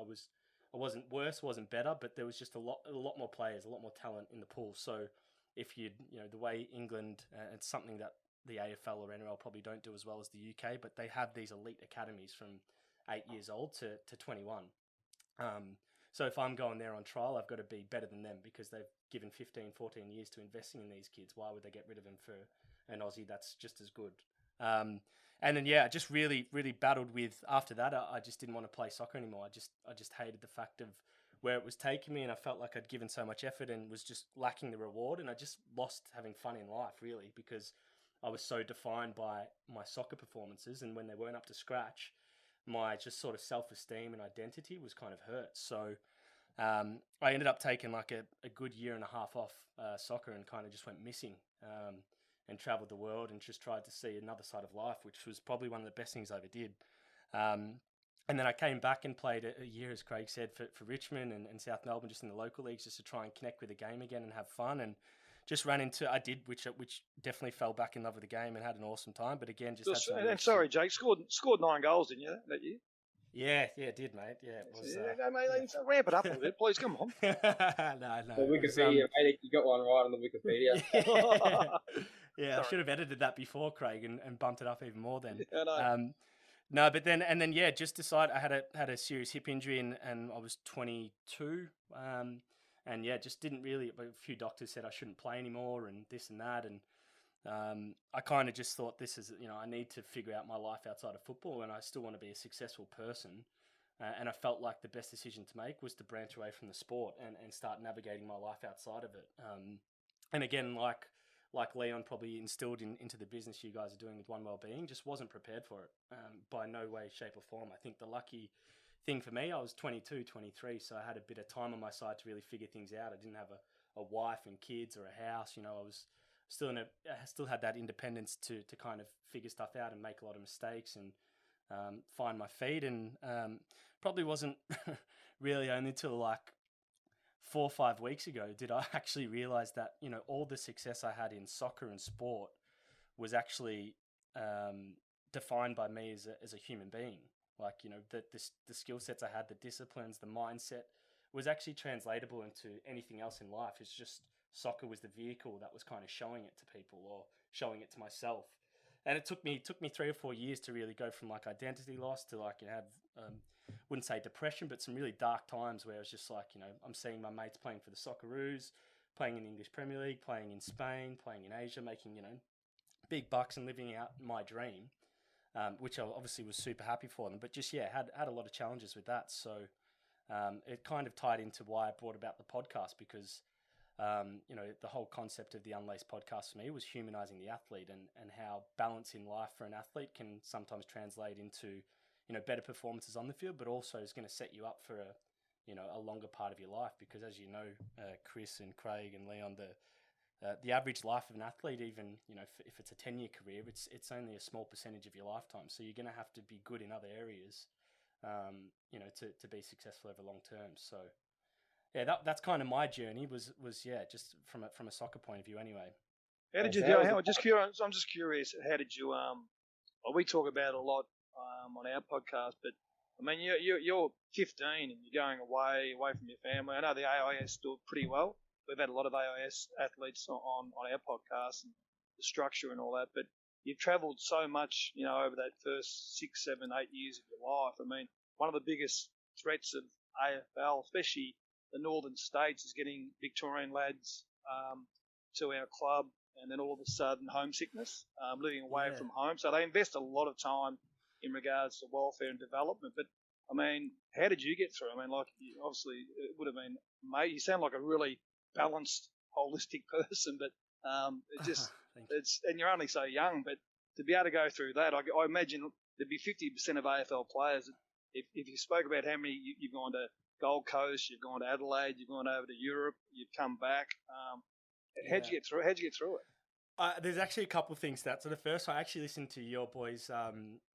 I wasn't worse, wasn't better, but there was just a lot more players, a lot more talent in the pool. So if the way England, it's something that the AFL or NRL probably don't do as well as the UK, but they have these elite academies from 8 years old to 21. So if I'm going there on trial, I've got to be better than them because they've given 15, 14 years to investing in these kids. Why would they get rid of them for an Aussie that's just as good? And then, I just really, really battled with, after that, I just didn't want to play soccer anymore. I just hated the fact of where it was taking me, and I felt like I'd given so much effort and was just lacking the reward, and I just lost having fun in life, really, because I was so defined by my soccer performances, and when they weren't up to scratch, my just sort of self-esteem and identity was kind of hurt. So I ended up taking like a good year and a half off soccer and kind of just went missing and traveled the world and just tried to see another side of life, which was probably one of the best things I ever did. And then I came back and played a year, as Craig said, for Richmond and South Melbourne, just in the local leagues, just to try and connect with the game again and have fun. And just ran into, which definitely fell back in love with the game and had an awesome time. But again, sorry, Jake, scored 9 goals, didn't you, that year? Yeah, it did, mate. Yeah, it was. Mate, ramp it up a little bit, please. Come on. No. The Wikipedia, mate, you got one right on the Wikipedia. Yeah, I should have edited that before, Craig, and bumped it up even more then. I know. No, but then yeah, just decided I had a serious hip injury and I was 22. And yeah, just didn't really. A few doctors said I shouldn't play anymore and this and that, and I kind of just thought this is, I need to figure out my life outside of football, and I still want to be a successful person. And I felt like the best decision to make was to branch away from the sport and start navigating my life outside of it. And again, like Leon probably instilled into the business you guys are doing with One Wellbeing, just wasn't prepared for it by no way, shape or form. I think the lucky thing for me, I was 22, 23, so I had a bit of time on my side to really figure things out. I didn't have a wife and kids or a house. I was I still had that independence to kind of figure stuff out and make a lot of mistakes and find my feet. And probably wasn't really only till like 4 or 5 weeks ago did I actually realize that, all the success I had in soccer and sport was actually defined by me as a human being. Like, the skill sets I had, the disciplines, the mindset was actually translatable into anything else in life. It's just soccer was the vehicle that was kind of showing it to people or showing it to myself. And it took me 3 or 4 years to really go from like identity loss to like, have, wouldn't say depression, but some really dark times where it was just like, I'm seeing my mates playing for the Socceroos, playing in the English Premier League, playing in Spain, playing in Asia, making, big bucks and living out my dream, which I obviously was super happy for them. But just, had a lot of challenges with that. So it kind of tied into why I brought about the podcast because, the whole concept of the Unlaced Podcast for me was humanizing the athlete and how balance in life for an athlete can sometimes translate into, better performances on the field, but also is going to set you up for a longer part of your life. Because as you know, Chris and Craig and Leon, the average life of an athlete, even, if it's a 10-year career, it's only a small percentage of your lifetime. So you're going to have to be good in other areas, to be successful over long term. So yeah, that's kind of my journey was just from a soccer point of view anyway. How did you do? I'm just curious. How did you? Well, we talk about it a lot on our podcast, but I mean, you're 15 and you're going away from your family. I know the AIS do it pretty well. We've had a lot of AIS athletes on our podcast and the structure and all that, but you've travelled so much, over that first 6, 7, 8 years of your life. I mean, one of the biggest threats of AFL, especially the northern states, is getting Victorian lads to our club, and then all of a sudden homesickness, living away from home. So they invest a lot of time in regards to welfare and development. But I mean, how did you get through? I mean, like, obviously it would have been amazing. You sound like a really balanced, holistic person, but and you're only so young. But to be able to go through that, I imagine there'd be 50% of AFL players. If you spoke about how many you've gone to Gold Coast, you've gone to Adelaide, you've gone over to Europe, you've come back. How'd you get through it? There's actually a couple of things to that. So the first, I actually listened to your boys'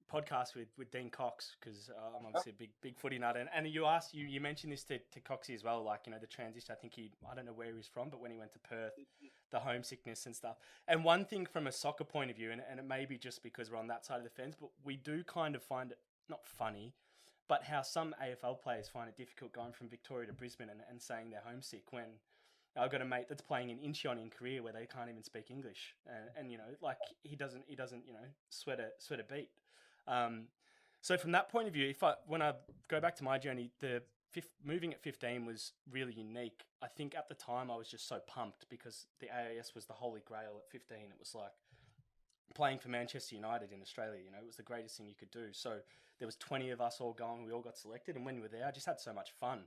podcast with Dean Cox because I'm obviously a big footy nut, and you mentioned this to Coxie as well, like the transition. I think I don't know where he's from, but when he went to Perth, the homesickness and stuff. And one thing from a soccer point of view, and it may be just because we're on that side of the fence, but we do kind of find it not funny, but how some AFL players find it difficult going from Victoria to Brisbane and saying they're homesick when I've got a mate that's playing in Incheon in Korea where they can't even speak English, and like he doesn't sweat a beat. So from that point of view, when I go back to my journey, moving at 15 was really unique. I think at the time I was just so pumped because the AIS was the holy grail at 15. It was like playing for Manchester United in Australia. It was the greatest thing you could do. So there was 20 of us all going. We all got selected, and when we were there, I just had so much fun.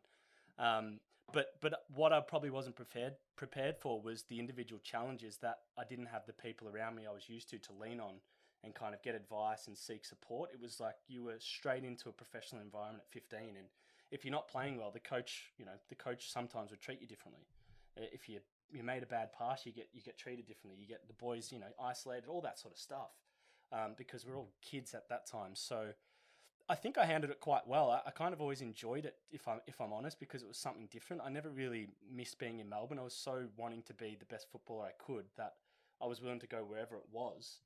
But what I probably wasn't prepared for was the individual challenges that I didn't have the people around me I was used to lean on and kind of get advice and seek support. It was like you were straight into a professional environment at 15, and if you're not playing well, the coach sometimes would treat you differently. If you made a bad pass, you get treated differently. You get the boys, isolated, all that sort of stuff, because we're all kids at that time. So I think I handled it quite well. I kind of always enjoyed it, if I'm honest, because it was something different. I never really missed being in Melbourne. I was so wanting to be the best footballer I could that I was willing to go wherever it was.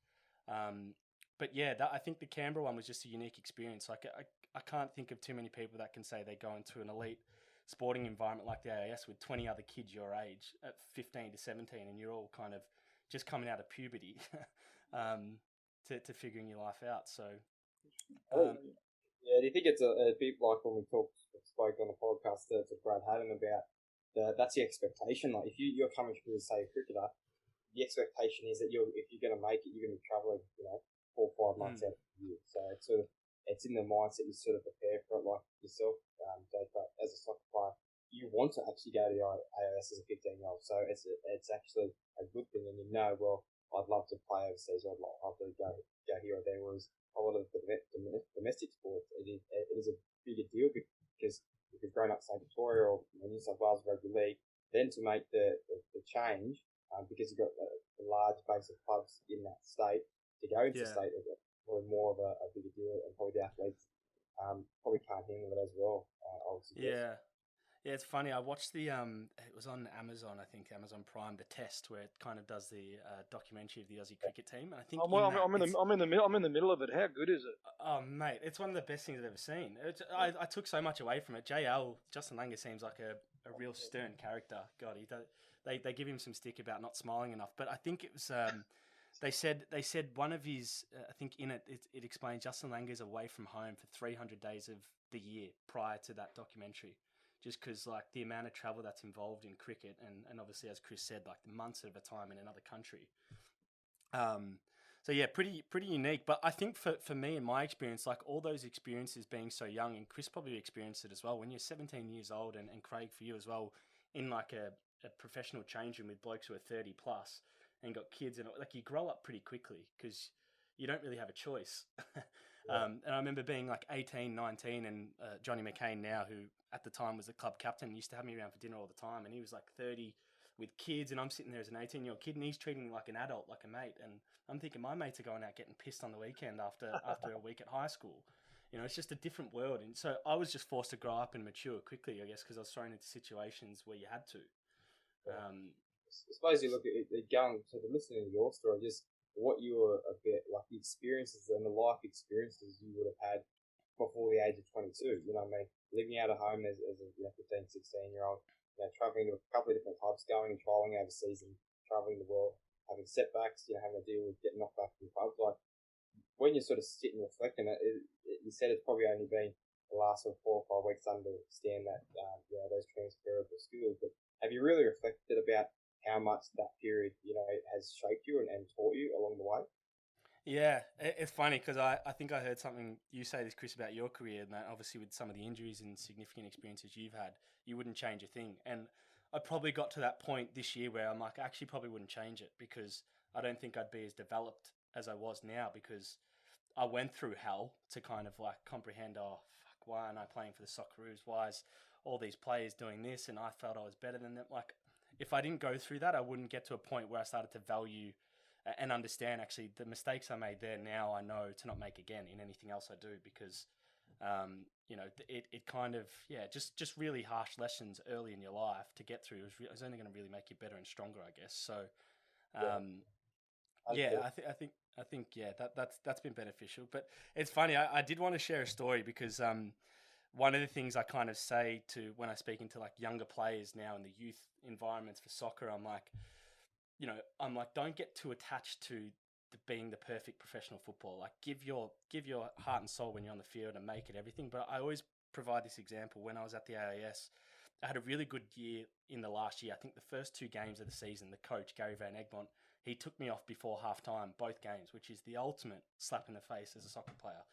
But yeah, I think the Canberra one was just a unique experience. Like I can't think of too many people that can say they go into an elite sporting environment like the AIS with 20 other kids your age at 15 to 17, and you're all kind of just coming out of puberty to figuring your life out. So, do you think it's a bit like when we spoke on the podcast to Brad Haddon about that's the expectation? Like if you're coming through as, say, a cricketer, the expectation is that if you're going to make it, you're going to be travelling, 4 or 5 months out of the year. So it's in the mindset you sort of prepare for it, like yourself, Jake. But as a soccer player, you want to actually go to the AIS as a 15-year-old. So it's actually a good thing, and well, I'd love to play overseas, or I'd love to go here or there. Whereas a lot of the domestic sports, it is a bigger deal because if you've grown up, say, Victoria or New South Wales Rugby League, then to make the change, because you've got a large base of clubs in that state, to go into state, is probably more of a bigger deal, and probably the athletes probably can't handle it as well. Yeah, it's funny. I watched the it was on Amazon, I think Amazon Prime, the Test, where it kind of does the documentary of the Aussie cricket team. And I think I'm in the middle of it. How good is it? Oh mate, it's one of the best things I've ever seen. I took so much away from it. Justin Langer seems like a real stern character. God, they give him some stick about not smiling enough. But I think it was they said one of his I think in it explains Justin Langer's away from home for 300 days of the year prior to that documentary. Just because, like, the amount of travel that's involved in cricket, and obviously, as Chris said, like, the months at a time in another country. So, yeah, pretty unique. But I think for me, in my experience, like, all those experiences being so young, and Chris probably experienced it as well, when you're 17 years old, and Craig, for you as well, in, like, a professional change room with blokes who are 30 plus and got kids, and, like, you grow up pretty quickly because you don't really have a choice. And I remember being like 18, 19, and Johnny McCain now, who at the time was the club captain, used to have me around for dinner all the time, and he was like 30 with kids, and I'm sitting there as an 18-year-old kid, and he's treating me like an adult, like a mate, and I'm thinking my mates are going out getting pissed on the weekend after a week at high school. It's just a different world, and so I was just forced to grow up and mature quickly, I guess, because I was thrown into situations where you had to. I suppose you look at it going to the listening to your story, just what you were a bit like, the experiences and the life experiences you would have had before the age of 22. You know what I mean? Living out of home as a 15, 16-year-old, traveling to a couple of different clubs, going and trialling overseas and traveling the world, having setbacks, having to deal with getting knocked back from clubs. Like, when you sort of sit and reflect on it, you said it's probably only been the last 4 or 5 weeks to understand that, those transferable skills. But have you really reflected about how much that period, has shaped you and taught you along the way? Yeah, it's funny because I think I heard something you say this, Chris, about your career, and that obviously with some of the injuries and significant experiences you've had, you wouldn't change a thing. And I probably got to that point this year where I'm like, I actually probably wouldn't change it, because I don't think I'd be as developed as I was now, because I went through hell to kind of like comprehend, why aren't I playing for the Socceroos? Why is all these players doing this? And I felt I was better than them. Like, if I didn't go through that, I wouldn't get to a point where I started to value and understand actually the mistakes I made there. Now I know to not make again in anything else I do, because, it kind of, just really harsh lessons early in your life to get through. It was only going to really make you better and stronger, I guess. So, I think that's been beneficial. But it's funny. I did want to share a story because, one of the things I kind of say to when I speak into like younger players now in the youth environments for soccer, I'm like, don't get too attached to being the perfect professional footballer. Like, give your heart and soul when you're on the field and make it everything. But I always provide this example. When I was at the AIS, I had a really good year in the last year. I think the first 2 games of the season, the coach, Gary Van Egmont, he took me off before half-time, both games, which is the ultimate slap in the face as a soccer player.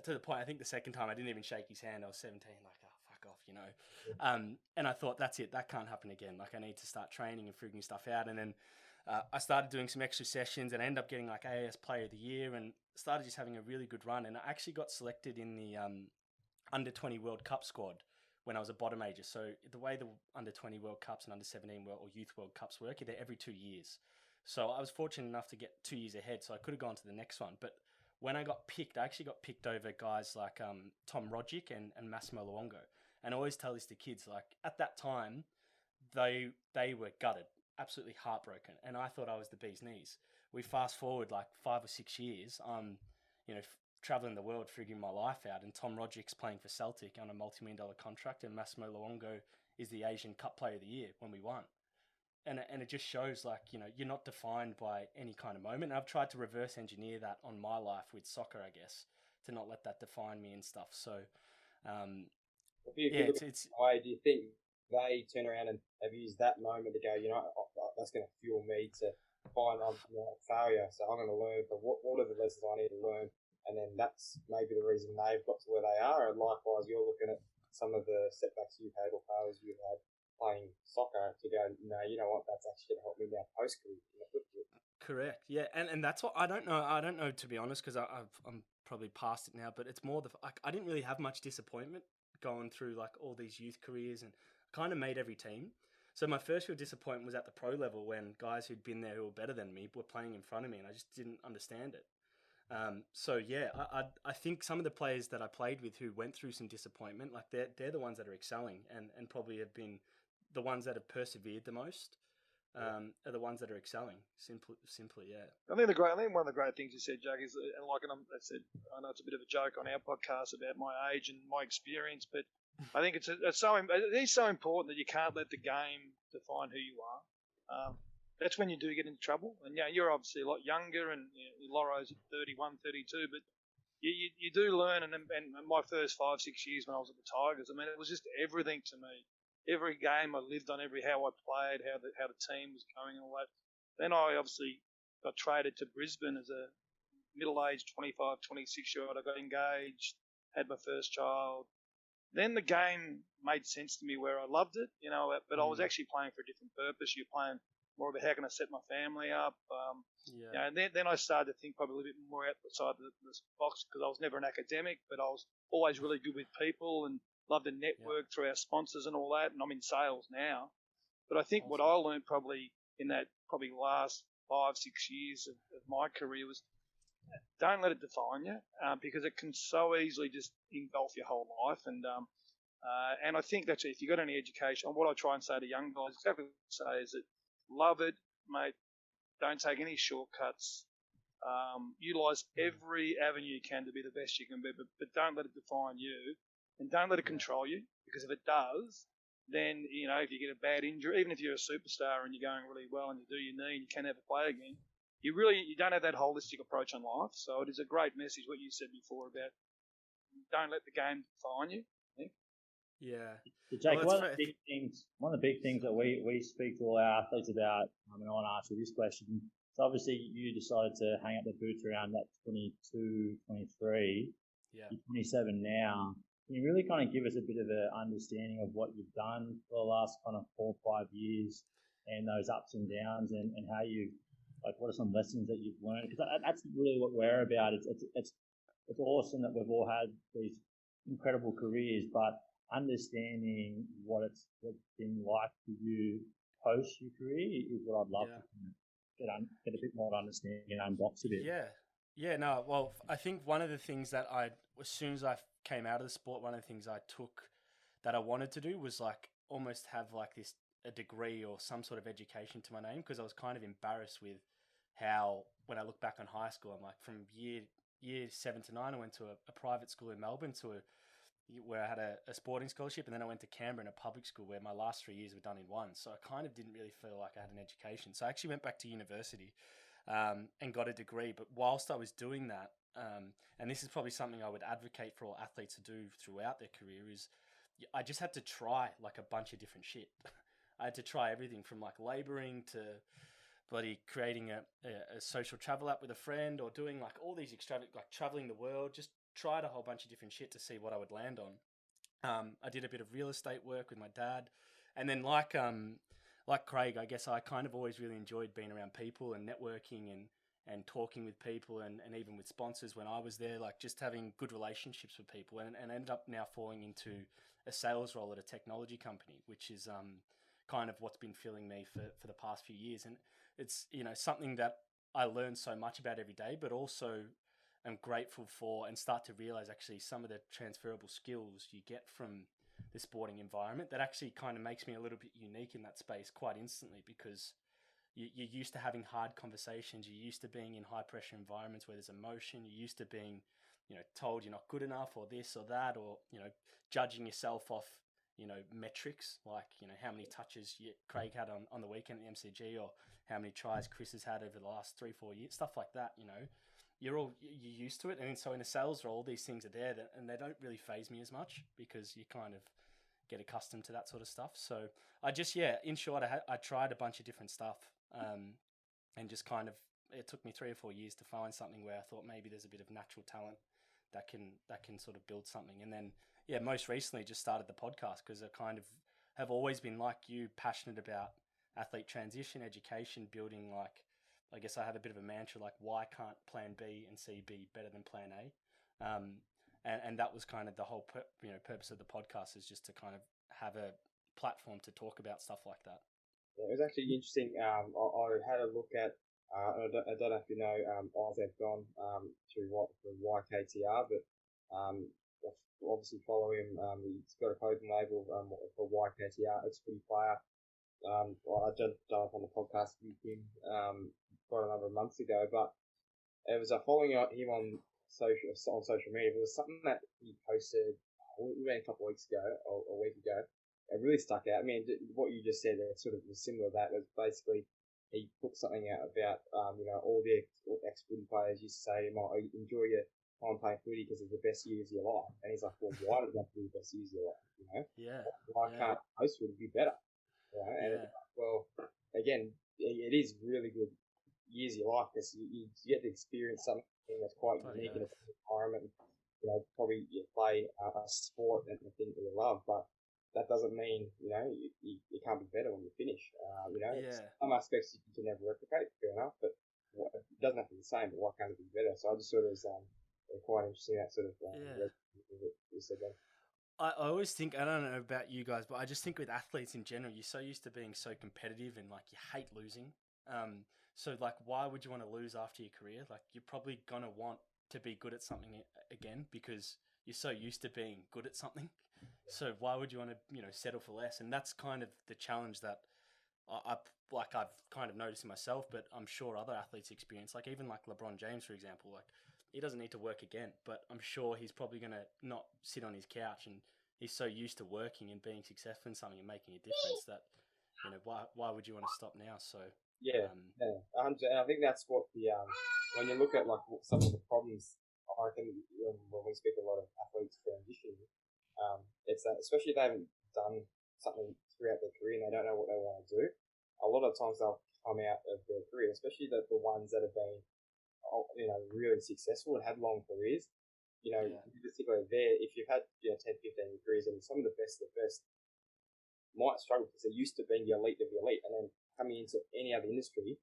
To the point, I think the second time I didn't even shake his hand. I was 17, like, oh, fuck off, And I thought, that's it. That can't happen again. Like, I need to start training and figuring stuff out. And then I started doing some extra sessions and ended up getting like AIS Player of the Year and started just having a really good run. And I actually got selected in the Under-20 World Cup squad when I was a bottom major. So the way the Under-20 World Cups and Under-17 or Youth World Cups work, they're every 2 years. So I was fortunate enough to get 2 years ahead. So I could have gone to the next one. But when I got picked, I actually got picked over guys like Tom Rodgick and Massimo Luongo. And I always tell this to kids, like, at that time, they were gutted, absolutely heartbroken. And I thought I was the bee's knees. We fast forward like 5 or 6 years, traveling the world, figuring my life out, and Tom Roderick's playing for Celtic on a multi-million-dollar contract, and Massimo Luongo is the Asian Cup Player of the Year when we won. And it just shows, like, you know, you're not defined by any kind of moment. And I've tried to reverse engineer that on my life with soccer, I guess, to not let that define me and stuff. So, it's why do you think they turn around and have used that moment to go, you know, that's going to fuel me to find I'm failure, so I'm going to learn from what are the lessons I need to learn, and then that's maybe the reason they've got to where they are. And likewise, you're looking at some of the setbacks you've had or failures you've had playing soccer to go, no, you know what, that's actually going to help me now post-career. Correct, yeah, and that's what I don't know to be honest, because I'm probably past it now, but it's more I didn't really have much disappointment going through like all these youth careers, and kind of made every team. So my first real disappointment was at the pro level when guys who'd been there who were better than me were playing in front of me, and I just didn't understand it. So yeah, I think some of the players that I played with who went through some disappointment, like they're the ones that are excelling and probably have been the ones that have persevered the most. Are the ones that are excelling. Simply, yeah. I think one of the great things you said, Jack, is, and like I said, I know it's a bit of a joke on our podcast about my age and my experience, but I think it is so important that you can't let the game define who you are. That's when you do get into trouble. And yeah, you're obviously a lot younger, and Loro's at 31, 32, but you do learn. And my first 5-6 years when I was at the Tigers, I mean, it was just everything to me. Every game I lived on, how I played, how the team was going, and all that. Then I obviously got traded to Brisbane as a middle-aged 25, 26-year-old. I got engaged, had my first child. Then the game made sense to me where I loved it, you know, but I was actually playing for a different purpose. You're playing more about how can I set my family up. You know, and then I started to think probably a little bit more outside the box, because I was never an academic, but I was always really good with people and loved to network through our sponsors and all that. And I'm in sales now. But I think what I learned probably in that last 5-6 years of my career was, don't let it define you, because it can so easily just engulf your whole life. And I think that's, if you've got any education, what I try and say to young guys, exactly what I say is that love it, mate. Don't take any shortcuts. Utilize every avenue you can to be the best you can be, but don't let it define you, and don't let it control you, because if it does, then, you know, if you get a bad injury, even if you're a superstar and you're going really well and you do your knee and you can't ever play again, you don't have that holistic approach on life. So it is a great message, what you said before about don't let the game define you. Yeah. So Jake, one of the big things that we speak to all our athletes about, and I want to ask you this question. So obviously you decided to hang up the boots around that 22, 23. Yeah. You're 27 now. Can you really kind of give us a bit of an understanding of what you've done for the last kind of 4 or 5 years, and those ups and downs, and how you, like, what are some lessons that you've learned? Because that's really what we're about. It's awesome that we've all had these incredible careers, but understanding what it's been like for you post your career is what I'd love to get a bit more understanding and unbox a bit. Yeah. No. Well, I think one of the things that as soon as I came out of the sport, one of the things I took that I wanted to do was like almost have like a degree or some sort of education to my name, because I was kind of embarrassed with how, when I look back on high school, I'm like, from year 7 to 9, I went to a private school in Melbourne where I had a sporting scholarship, and then I went to Canberra in a public school where my last 3 years were done in one. So I kind of didn't really feel like I had an education. So I actually went back to university and got a degree. But whilst I was doing that, and this is probably something I would advocate for all athletes to do throughout their career, is I just had to try like a bunch of different shit. I had to try everything from like labouring to bloody creating a social travel app with a friend, or doing like all these extravagant, like traveling the world. Just tried a whole bunch of different shit to see what I would land on. I did a bit of real estate work with my dad, and then like Craig, I guess I kind of always really enjoyed being around people and networking and talking with people, and even with sponsors when I was there, like just having good relationships with people, and ended up now falling into a sales role at a technology company, which is kind of what's been filling me for the past few years. And it's, you know, something that I learn so much about every day, but also I'm grateful for, and start to realize actually some of the transferable skills you get from the sporting environment that actually kind of makes me a little bit unique in that space quite instantly, because, you're used to having hard conversations. You're used to being in high pressure environments where there's emotion. You're used to being, told you're not good enough or this or that, or, judging yourself off, metrics like, how many touches Craig had on the weekend at the MCG, or how many tries Chris has had over the last 3-4 years, stuff like that, you're used to it. And so in a sales role, these things are there and they don't really faze me as much because you kind of get accustomed to that sort of stuff. So I just, in short, I tried a bunch of different stuff, and just kind of, it took me 3 or 4 years to find something where I thought maybe there's a bit of natural talent that can sort of build something. And then, most recently just started the podcast because I kind of have always been, like you, passionate about athlete transition, education, building, like, I guess I have a bit of a mantra, like, why can't plan B and C be better than plan A? And that was kind of the whole purpose of the podcast, is just to kind of have a platform to talk about stuff like that. Yeah, it was actually interesting. I had a look at, I don't know if you know, Isaac Don through YKTR, but obviously follow him. He's got a clothing label for YKTR, Expert Player. I jumped up on the podcast with him quite a number of months ago, but it was following him on social media. It was something that he posted a couple of weeks ago or a week ago. It really stuck out. I mean, what you just said, it sort of was similar to that. It was basically, he put something out about, all the ex-footy players used to say, enjoy your time playing footy because it's the best years of your life. And he's like, well, why does that be the best years of your life, Yeah. Why can't post footy be better? And well, again, it is really good years of your life because you get to experience something that's quite unique in a environment. Probably you play a sport and a thing that you love, but that doesn't mean, you can't be better when you finish. Some aspects you can never replicate, fair enough, but it doesn't have to be the same, but why can't it be better? So I just sort of was quite interesting, that sort of what you said there. I always think, I don't know about you guys, but I just think with athletes in general, you're so used to being so competitive and, like, you hate losing. So, like, why would you want to lose after your career? Like, you're probably going to want to be good at something again because you're so used to being good at something. So why would you want to, settle for less? And that's kind of the challenge that I've kind of noticed in myself, but I'm sure other athletes experience. Like, even like LeBron James, for example, like, he doesn't need to work again, but I'm sure he's probably going to not sit on his couch, and he's so used to working and being successful in something and making a difference that, why would you want to stop now? So and I think that's what the when you look at, like, some of the problems, I reckon, when we speak a lot of athletes transitioning, it's that, especially if they haven't done something throughout their career and they don't know what they want to do, a lot of times they'll come out of their career, especially the ones that have been, really successful and had long careers. Particularly there, if you've had 10, 15 careers, and some of the best might struggle because they're used to being the elite of the elite, and then coming into any other industry,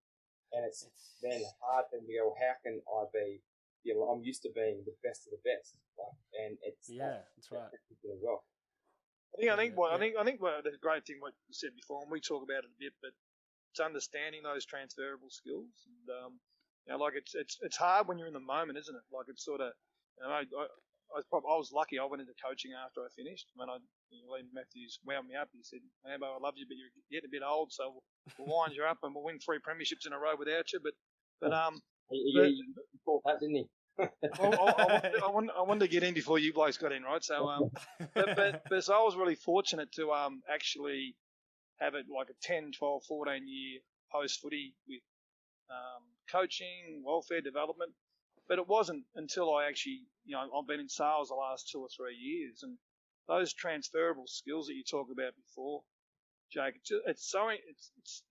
and it's then hard for them to go, how can I be? I'm used to being the best of the best, and it's that's right as well. I think the great thing what you said before, and we talk about it a bit, but it's understanding those transferable skills. And like it's hard when you're in the moment, isn't it? Like, it's sort of, I was lucky. I went into coaching after I finished. Leon Matthews wound me up. He said, "Ambo, I love you, but you're getting a bit old, so we'll wind you up and we'll win 3 premierships in a row without you." He thought that, didn't he? I wanted to get in before you blokes got in, right? So, so I was really fortunate to actually have it like a 10, 12, 14 year post footy with coaching, welfare, development. But it wasn't until I actually, I've been in sales the last 2 or 3 years, and those transferable skills that you talked about before, Jake, it's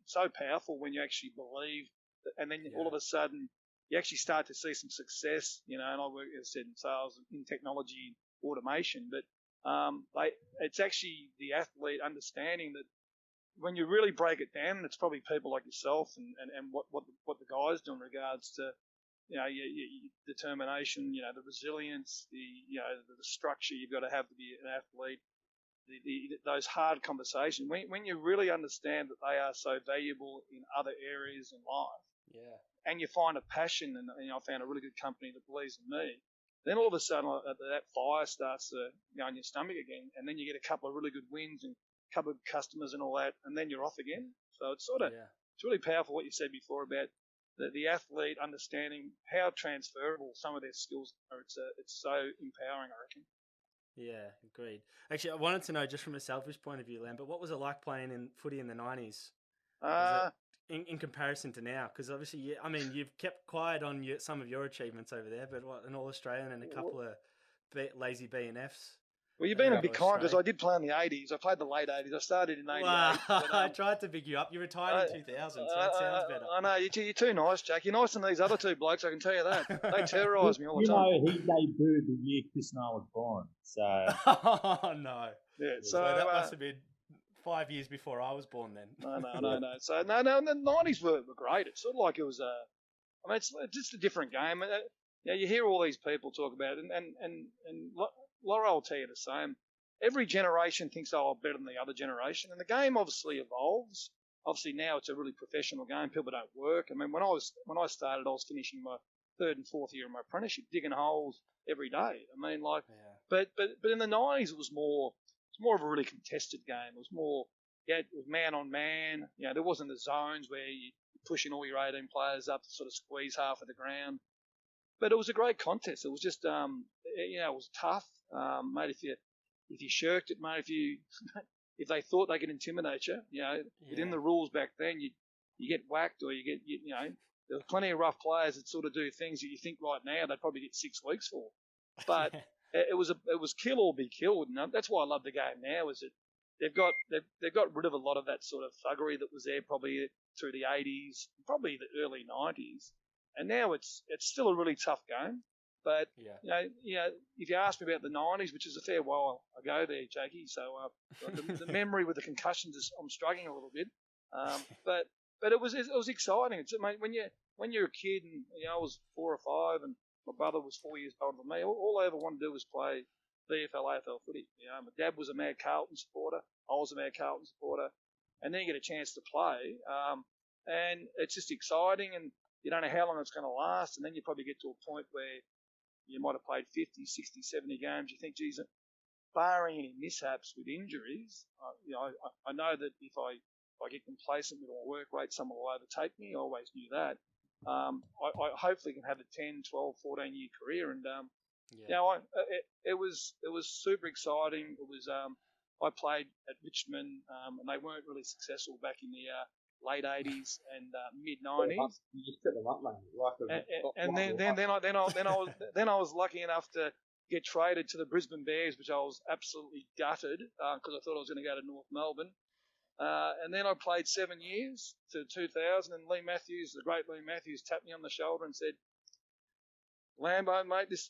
so powerful when you actually believe, and then all of a sudden you actually start to see some success, and I work, as I said, in sales, in technology, automation, but it's actually the athlete understanding that when you really break it down, it's probably people like yourself and what the guys do in regards to, your determination, the resilience, the structure you've got to have to be an athlete, those hard conversations. When you really understand that they are so valuable in other areas in life, and you find a passion, and I found a really good company that believes in me, then all of a sudden that fire starts to go in your stomach again, and then you get a couple of really good wins and a couple of customers and all that, and then you're off again. So it's sort of it's really powerful what you said before about the athlete understanding how transferable some of their skills are. It's so empowering, I reckon. Yeah, agreed. Actually, I wanted to know, just from a selfish point of view, Lambert, what was it like playing in footy in the 90s? In comparison to now? Because obviously, you've kept quiet on some of your achievements over there, but an All-Australian and a couple of lazy B&Fs. Well, you've been a bit kind because I did play in the 80s. I played the late 80s. I started in 88. Wow. But, I tried to big you up. You retired in 2000, so that sounds better. I know. You're too nice, Jack. You're nicer than these other two blokes, I can tell you that. They terrorise me all the time. He debuted the year Chris and I was born. So. Oh, no. Yeah, so that must have been 5 years before I was born then. No. So, no, the 90s were great. It's sort of like it was it's just a different game. You hear all these people talk about it, and Laura will tell you the same. Every generation thinks, I'm better than the other generation. And the game obviously evolves. Obviously now it's a really professional game. People don't work. I mean, when I started, I was finishing my third and fourth year of my apprenticeship, digging holes every day. I mean, but in the 90s it was more of a really contested game. It was more, it was man on man. There wasn't the zones where you're pushing all your 18 players up to sort of squeeze half of the ground. But it was a great contest. It was just, it was tough, mate. If you shirked it, mate, if they thought they could intimidate you, within the rules back then, you get whacked, or you there were plenty of rough players that sort of do things that you think right now they'd probably get 6 weeks for. But it was kill or be killed, and that's why I love the game now. Is that they've got rid of a lot of that sort of thuggery that was there probably through the 80s, probably the early 90s. And now it's still a really tough game. But, if you ask me about the 90s, which is a fair while ago there, Jakey, so the memory with the concussions, I'm struggling a little bit. But it was exciting. When you're a kid, and I was 4 or 5, and my brother was 4 years older than me, all I ever wanted to do was play VFL, AFL footy. My dad was a mad Carlton supporter. I was a mad Carlton supporter. And then you get a chance to play. And it's just exciting, and you don't know how long it's going to last, and then you probably get to a point where you might have played 50, 60, 70 games. You think, geez, barring any mishaps with injuries, I know that if I get complacent with my work rate, someone will overtake me. I always knew that. I hopefully can have a 10, 12, 14-year career, and it was super exciting. It was I played at Richmond, and they weren't really successful back in the late 80s and mid 90s. You just set them up, mate. Then I was lucky enough to get traded to the Brisbane Bears, which I was absolutely gutted because I thought I was going to go to North Melbourne. And then I played 7 years to 2000, and Lee Matthews, the great Lee Matthews, tapped me on the shoulder and said, "Lambo, mate, this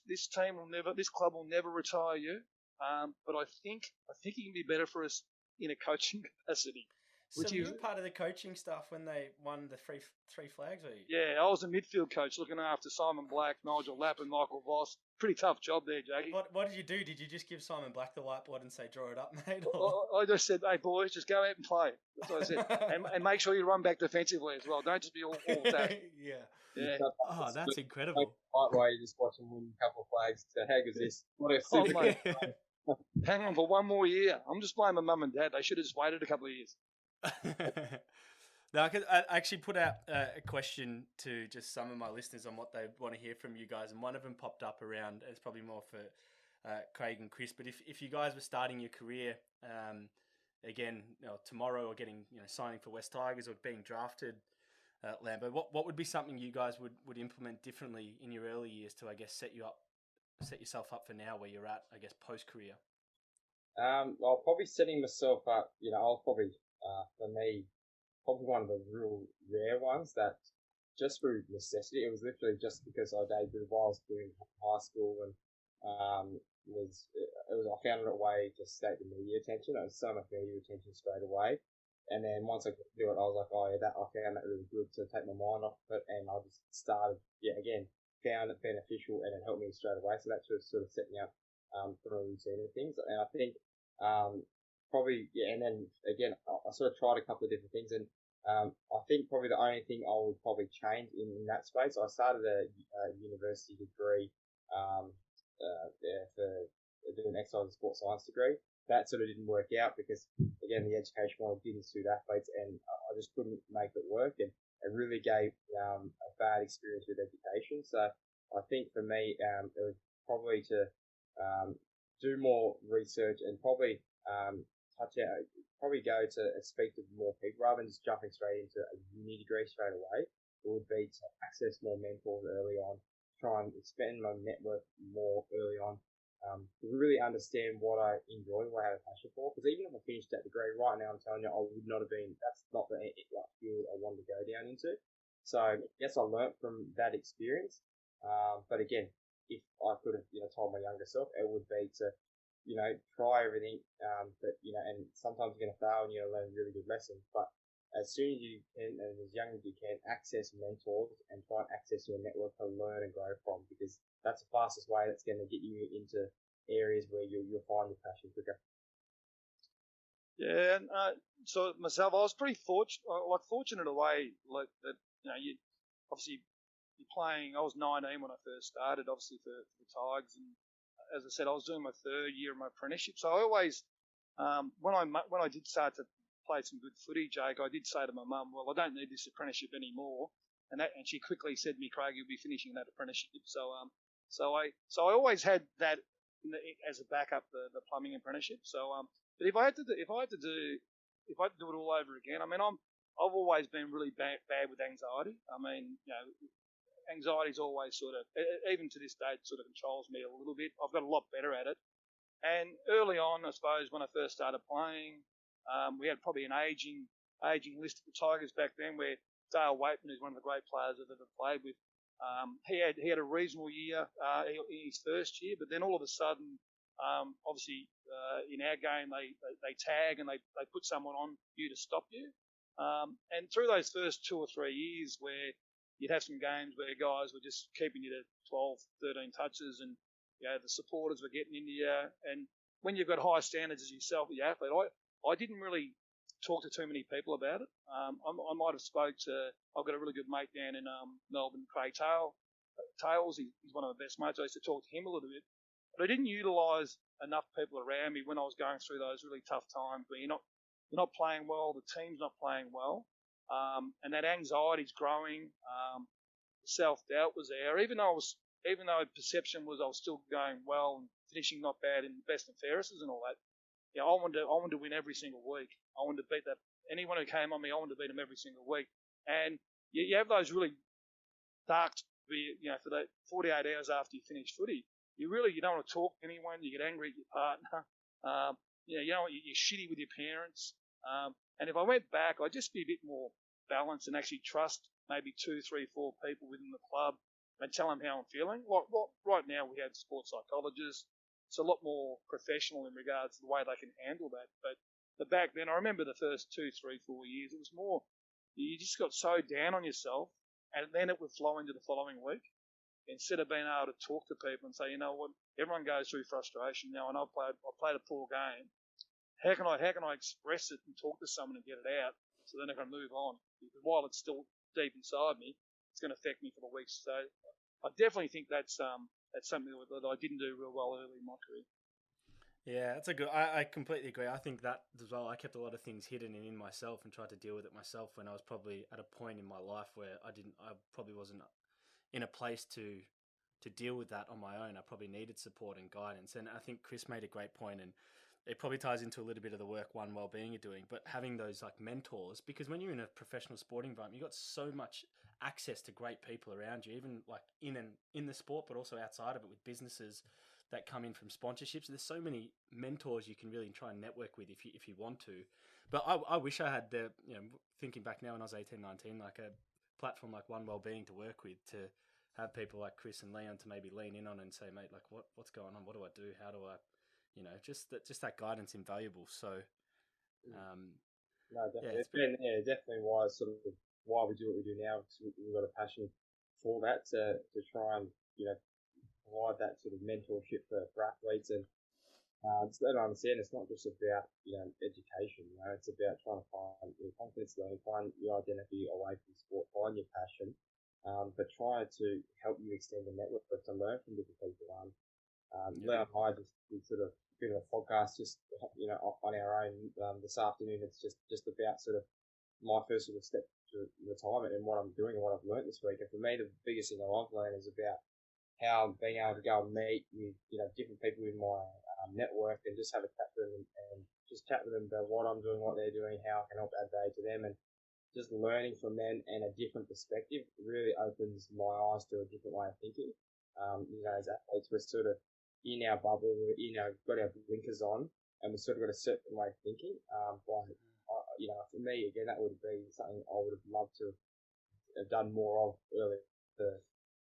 club will never retire you. But I think he can be better for us in a coaching capacity." So you were part of the coaching staff when they won the three flags, were you? Yeah, I was a midfield coach looking after Simon Black, Nigel Lapp and Michael Voss. Pretty tough job there, Jackie. What did you do? Did you just give Simon Black the whiteboard and say, draw it up, mate? I just said, hey, boys, just go out and play. That's what I said. and make sure you run back defensively as well. Don't just be all attack. Yeah. Oh, that's incredible. Right way, you just watch them win a couple of flags. So how good is this? What a super Hang on for one more year. I'm just blaming mum and dad. They should have just waited a couple of years. No, I actually put out a question to just some of my listeners on what they want to hear from you guys, and one of them popped up around. It's probably more for Craig and Chris, but if you guys were starting your career again, tomorrow, or getting signing for West Tigers or being drafted, Lambert, what would be something you guys would implement differently in your early years to, I guess, set yourself up for now where you're at, I guess, post career? Well, probably setting myself up. I was probably for me, probably one of the real rare ones that just through necessity. It was literally just because I debuted while I was doing high school, and I found a way to escape the media attention. It was so much media attention straight away, and then once I could do it, I was like, I found that really good to take my mind off it, and I just started, found it beneficial, and it helped me straight away. So that's just sort of set me up for a routine of things, and I think and then again, I sort of tried a couple of different things, and I think probably the only thing I would probably change in that space, I started a university degree for doing an exercise and sports science degree. that sort of didn't work out because, again, the education model didn't suit athletes, and I just couldn't make it work, and it really gave a bad experience with education. So I think for me, it was probably to do more research and probably probably go to speak to more people rather than just jumping straight into a uni degree straight away. It would be to access more mentors early on, try and expand my network more early on, to really understand what I enjoy, what I have a passion for. Because even if I finished that degree right now, I'm telling you, I would not have been, that's not the field I wanted to go down into. So yes, I learnt from that experience. But again, if I could have, told my younger self, it would be to, try everything, but, and sometimes you're going to fail and you're going to learn really good lessons. But as soon as you can, and as young as you can, access mentors and try and access your network to learn and grow from, because that's the fastest way that's going to get you into areas where you'll find your passion quicker. Yeah, and so myself, I was pretty fortunate in a way, like that. You obviously you're playing. I was 19 when I first started, obviously for the Tigers, and as I said, I was doing my third year of my apprenticeship. So I always, when I did start to play some good footy, Jake, I did say to my mum, well, I don't need this apprenticeship anymore, and she quickly said to me, Craig, you'll be finishing that apprenticeship. So I always had that as a backup, the plumbing apprenticeship. So but if I had to do it all over again, I mean, I've always been really bad with anxiety. I mean, anxiety's always sort of, even to this day, it sort of controls me a little bit. I've got a lot better at it. And early on, I suppose, when I first started playing, we had probably an aging list of the Tigers back then, where Dale Waitman, who's one of the great players I've ever played with, he had a reasonable year in his first year, but then all of a sudden, obviously, in our game, they tag and they put someone on you to stop you. And through those first 2 or 3 years, where you'd have some games where guys were just keeping you to 12, 13 touches, and the supporters were getting into you. And when you've got high standards as yourself, the athlete, I didn't really talk to too many people about it. I might have I've got a really good mate down in Melbourne, Craig Tails. He's one of the best mates. I used to talk to him a little bit, but I didn't utilise enough people around me when I was going through those really tough times where you're not playing well, the team's not playing well. And that anxiety's growing. Self-doubt was there, even though perception was I was still going well and finishing not bad in best and fairest and all that. I wanted to win every single week. I wanted to beat that. Anyone who came on me, I wanted to beat them every single week. And you have those really dark, for that 48 hours after you finish footy, you don't want to talk to anyone. You get angry at your partner. You're shitty with your parents. And if I went back, I'd just be a bit more balanced and actually trust maybe 2, 3, 4 people within the club and tell them how I'm feeling. Right now we have sports psychologists. It's a lot more professional in regards to the way they can handle that. But back then, I remember the first 2, 3, 4 years, it was more, you just got so down on yourself, and then it would flow into the following week. Instead of being able to talk to people and say, you know what, everyone goes through frustration now, and I played a poor game. How can I express it and talk to someone and get it out so then I can move on? Because while it's still deep inside me, it's going to affect me for the weeks. So I definitely think that's something that I didn't do real well early in my career. Yeah, that's a good. I completely agree. I think that as well. I kept a lot of things hidden and in myself and tried to deal with it myself when I was probably at a point in my life where I probably wasn't in a place to deal with that on my own. I probably needed support and guidance. And I think Chris made a great point, and it probably ties into a little bit of the work One Wellbeing are doing, but having those like mentors, because when you're in a professional sporting environment, you've got so much access to great people around you, even like in the sport, but also outside of it with businesses that come in from sponsorships. There's so many mentors you can really try and network with if you want to. But I wish I had thinking back now when I was 18, 19, like a platform like One Wellbeing to work with, to have people like Chris and Leon to maybe lean in on and say, mate, like what's going on? What do I do? How do I, just that guidance invaluable. So, no, definitely. It's definitely why we do what we do now. Because we've got a passion for that to try and provide that sort of mentorship for athletes, and just let them understand it's not just about education. It's about trying to find your confidence level, find your identity away from sport, find your passion, but try to help you extend the network to learn from different people. Leon and I just did sort of a bit of a podcast just, on our own this afternoon. It's just about sort of my first sort of step to retirement and what I'm doing and what I've learned this week. And for me, the biggest thing that I've learned is about how being able to go and meet with, different people in my network and just have a chat with them and just chat with them about what I'm doing, what they're doing, how I can help add value to them, and just learning from them and a different perspective really opens my eyes to a different way of thinking. As athletes, we're sort of in our bubble, got our blinkers on, and we've sort of got a certain way of thinking. For me, again, that would be something I would have loved to have done more of earlier. To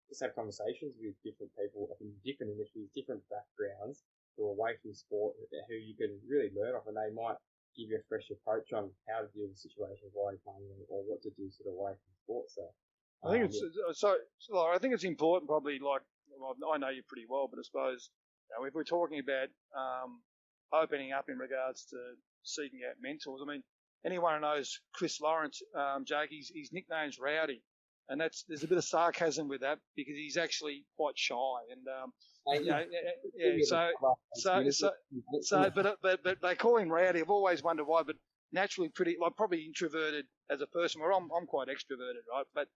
just have conversations with different people in different industries, different backgrounds, who are away from sport, who you can really learn off, and they might give you a fresh approach on how to deal with situations while you're playing or what to do sort of away from sport. So I think I think it's important, probably, I know you pretty well, but I suppose if we're talking about opening up in regards to seeking out mentors, I mean, anyone who knows Chris Lawrence, Jake, his nickname's Rowdy, and there's a bit of sarcasm with that because he's actually quite shy, and but they call him Rowdy. I've always wondered why, but naturally probably introverted as a person. Where I'm quite extroverted, right? But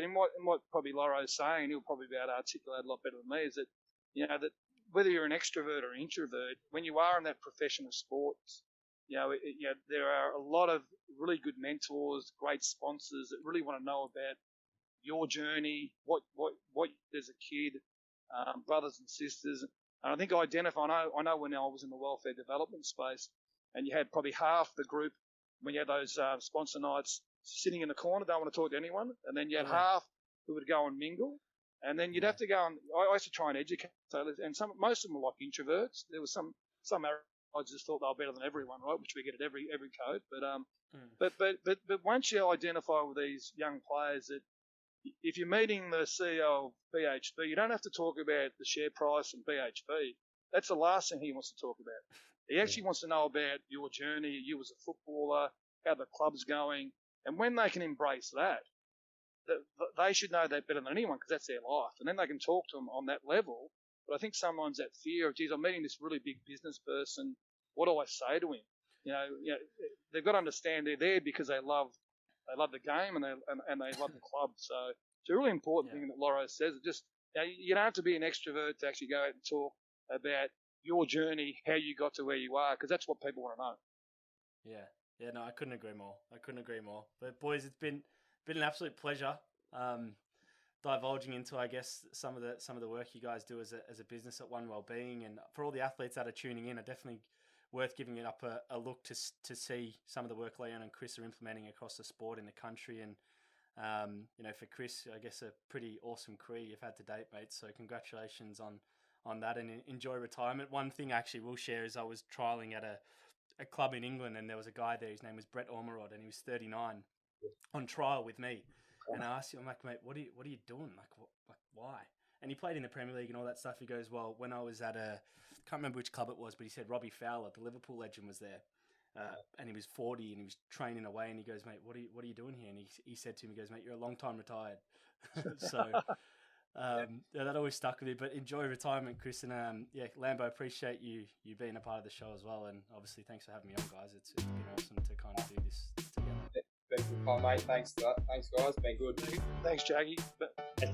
in what probably Loro's saying, he'll probably be able to articulate a lot better than me, is that that whether you're an extrovert or introvert, when you are in that professional sports, there are a lot of really good mentors, great sponsors that really want to know about your journey, what as a kid, brothers and sisters. And I think I know when I was in the welfare development space, and you had probably half the group, when you had those sponsor nights, sitting in the corner, don't want to talk to anyone, and then you had half who would go and mingle, and then you'd have to go and I used to try and educate, and most of them were like introverts. There was some I just thought they were better than everyone, right? Which we get at every code. But once you identify with these young players that if you're meeting the CEO of BHP, you don't have to talk about the share price and BHP. That's the last thing he wants to talk about. He actually wants to know about your journey, you as a footballer, how the club's going, and when they can embrace that, they should know that better than anyone because that's their life, and then they can talk to them on that level. But I think sometimes that fear of, geez, I'm meeting this really big business person. What do I say to him? They've got to understand they're there because they love the game and they love the club. So it's a really important thing that Loro says. Just you don't have to be an extrovert to actually go out and talk about your journey, how you got to where you are, because that's what people want to know. Yeah, no, I couldn't agree more. But boys, it's been an absolute pleasure. Divulging into, I guess, some of the work you guys do as a business at One Wellbeing, and for all the athletes that are tuning in, are definitely worth giving it up a look to see some of the work Leon and Chris are implementing across the sport in the country. And for Chris, I guess a pretty awesome career you've had to date, mate. So congratulations on that, and enjoy retirement. One thing I actually will share is I was trialling at a club in England, and there was a guy there. His name was Brett Ormerod, and he was 39 on trial with me. And I asked him, I'm like, mate, what are you doing? Like, why? And he played in the Premier League and all that stuff. He goes, well, when I was at can't remember which club it was, but he said Robbie Fowler, the Liverpool legend, was there. And he was 40 and he was training away. And he goes, mate, what are you doing here? And he said to me, he goes, mate, you're a long time retired. So that always stuck with me. But enjoy retirement, Chris. And Lambo, appreciate you being a part of the show as well. And obviously, thanks for having me on, guys. It's been awesome to kind of do this together. Been good fun, mate. Thanks for that. Thanks, guys. Been good. Thanks, Jaggy.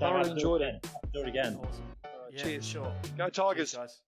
I enjoyed it. Do it again. Awesome. All right, cheers. Sure. Go Tigers. Cheers, guys.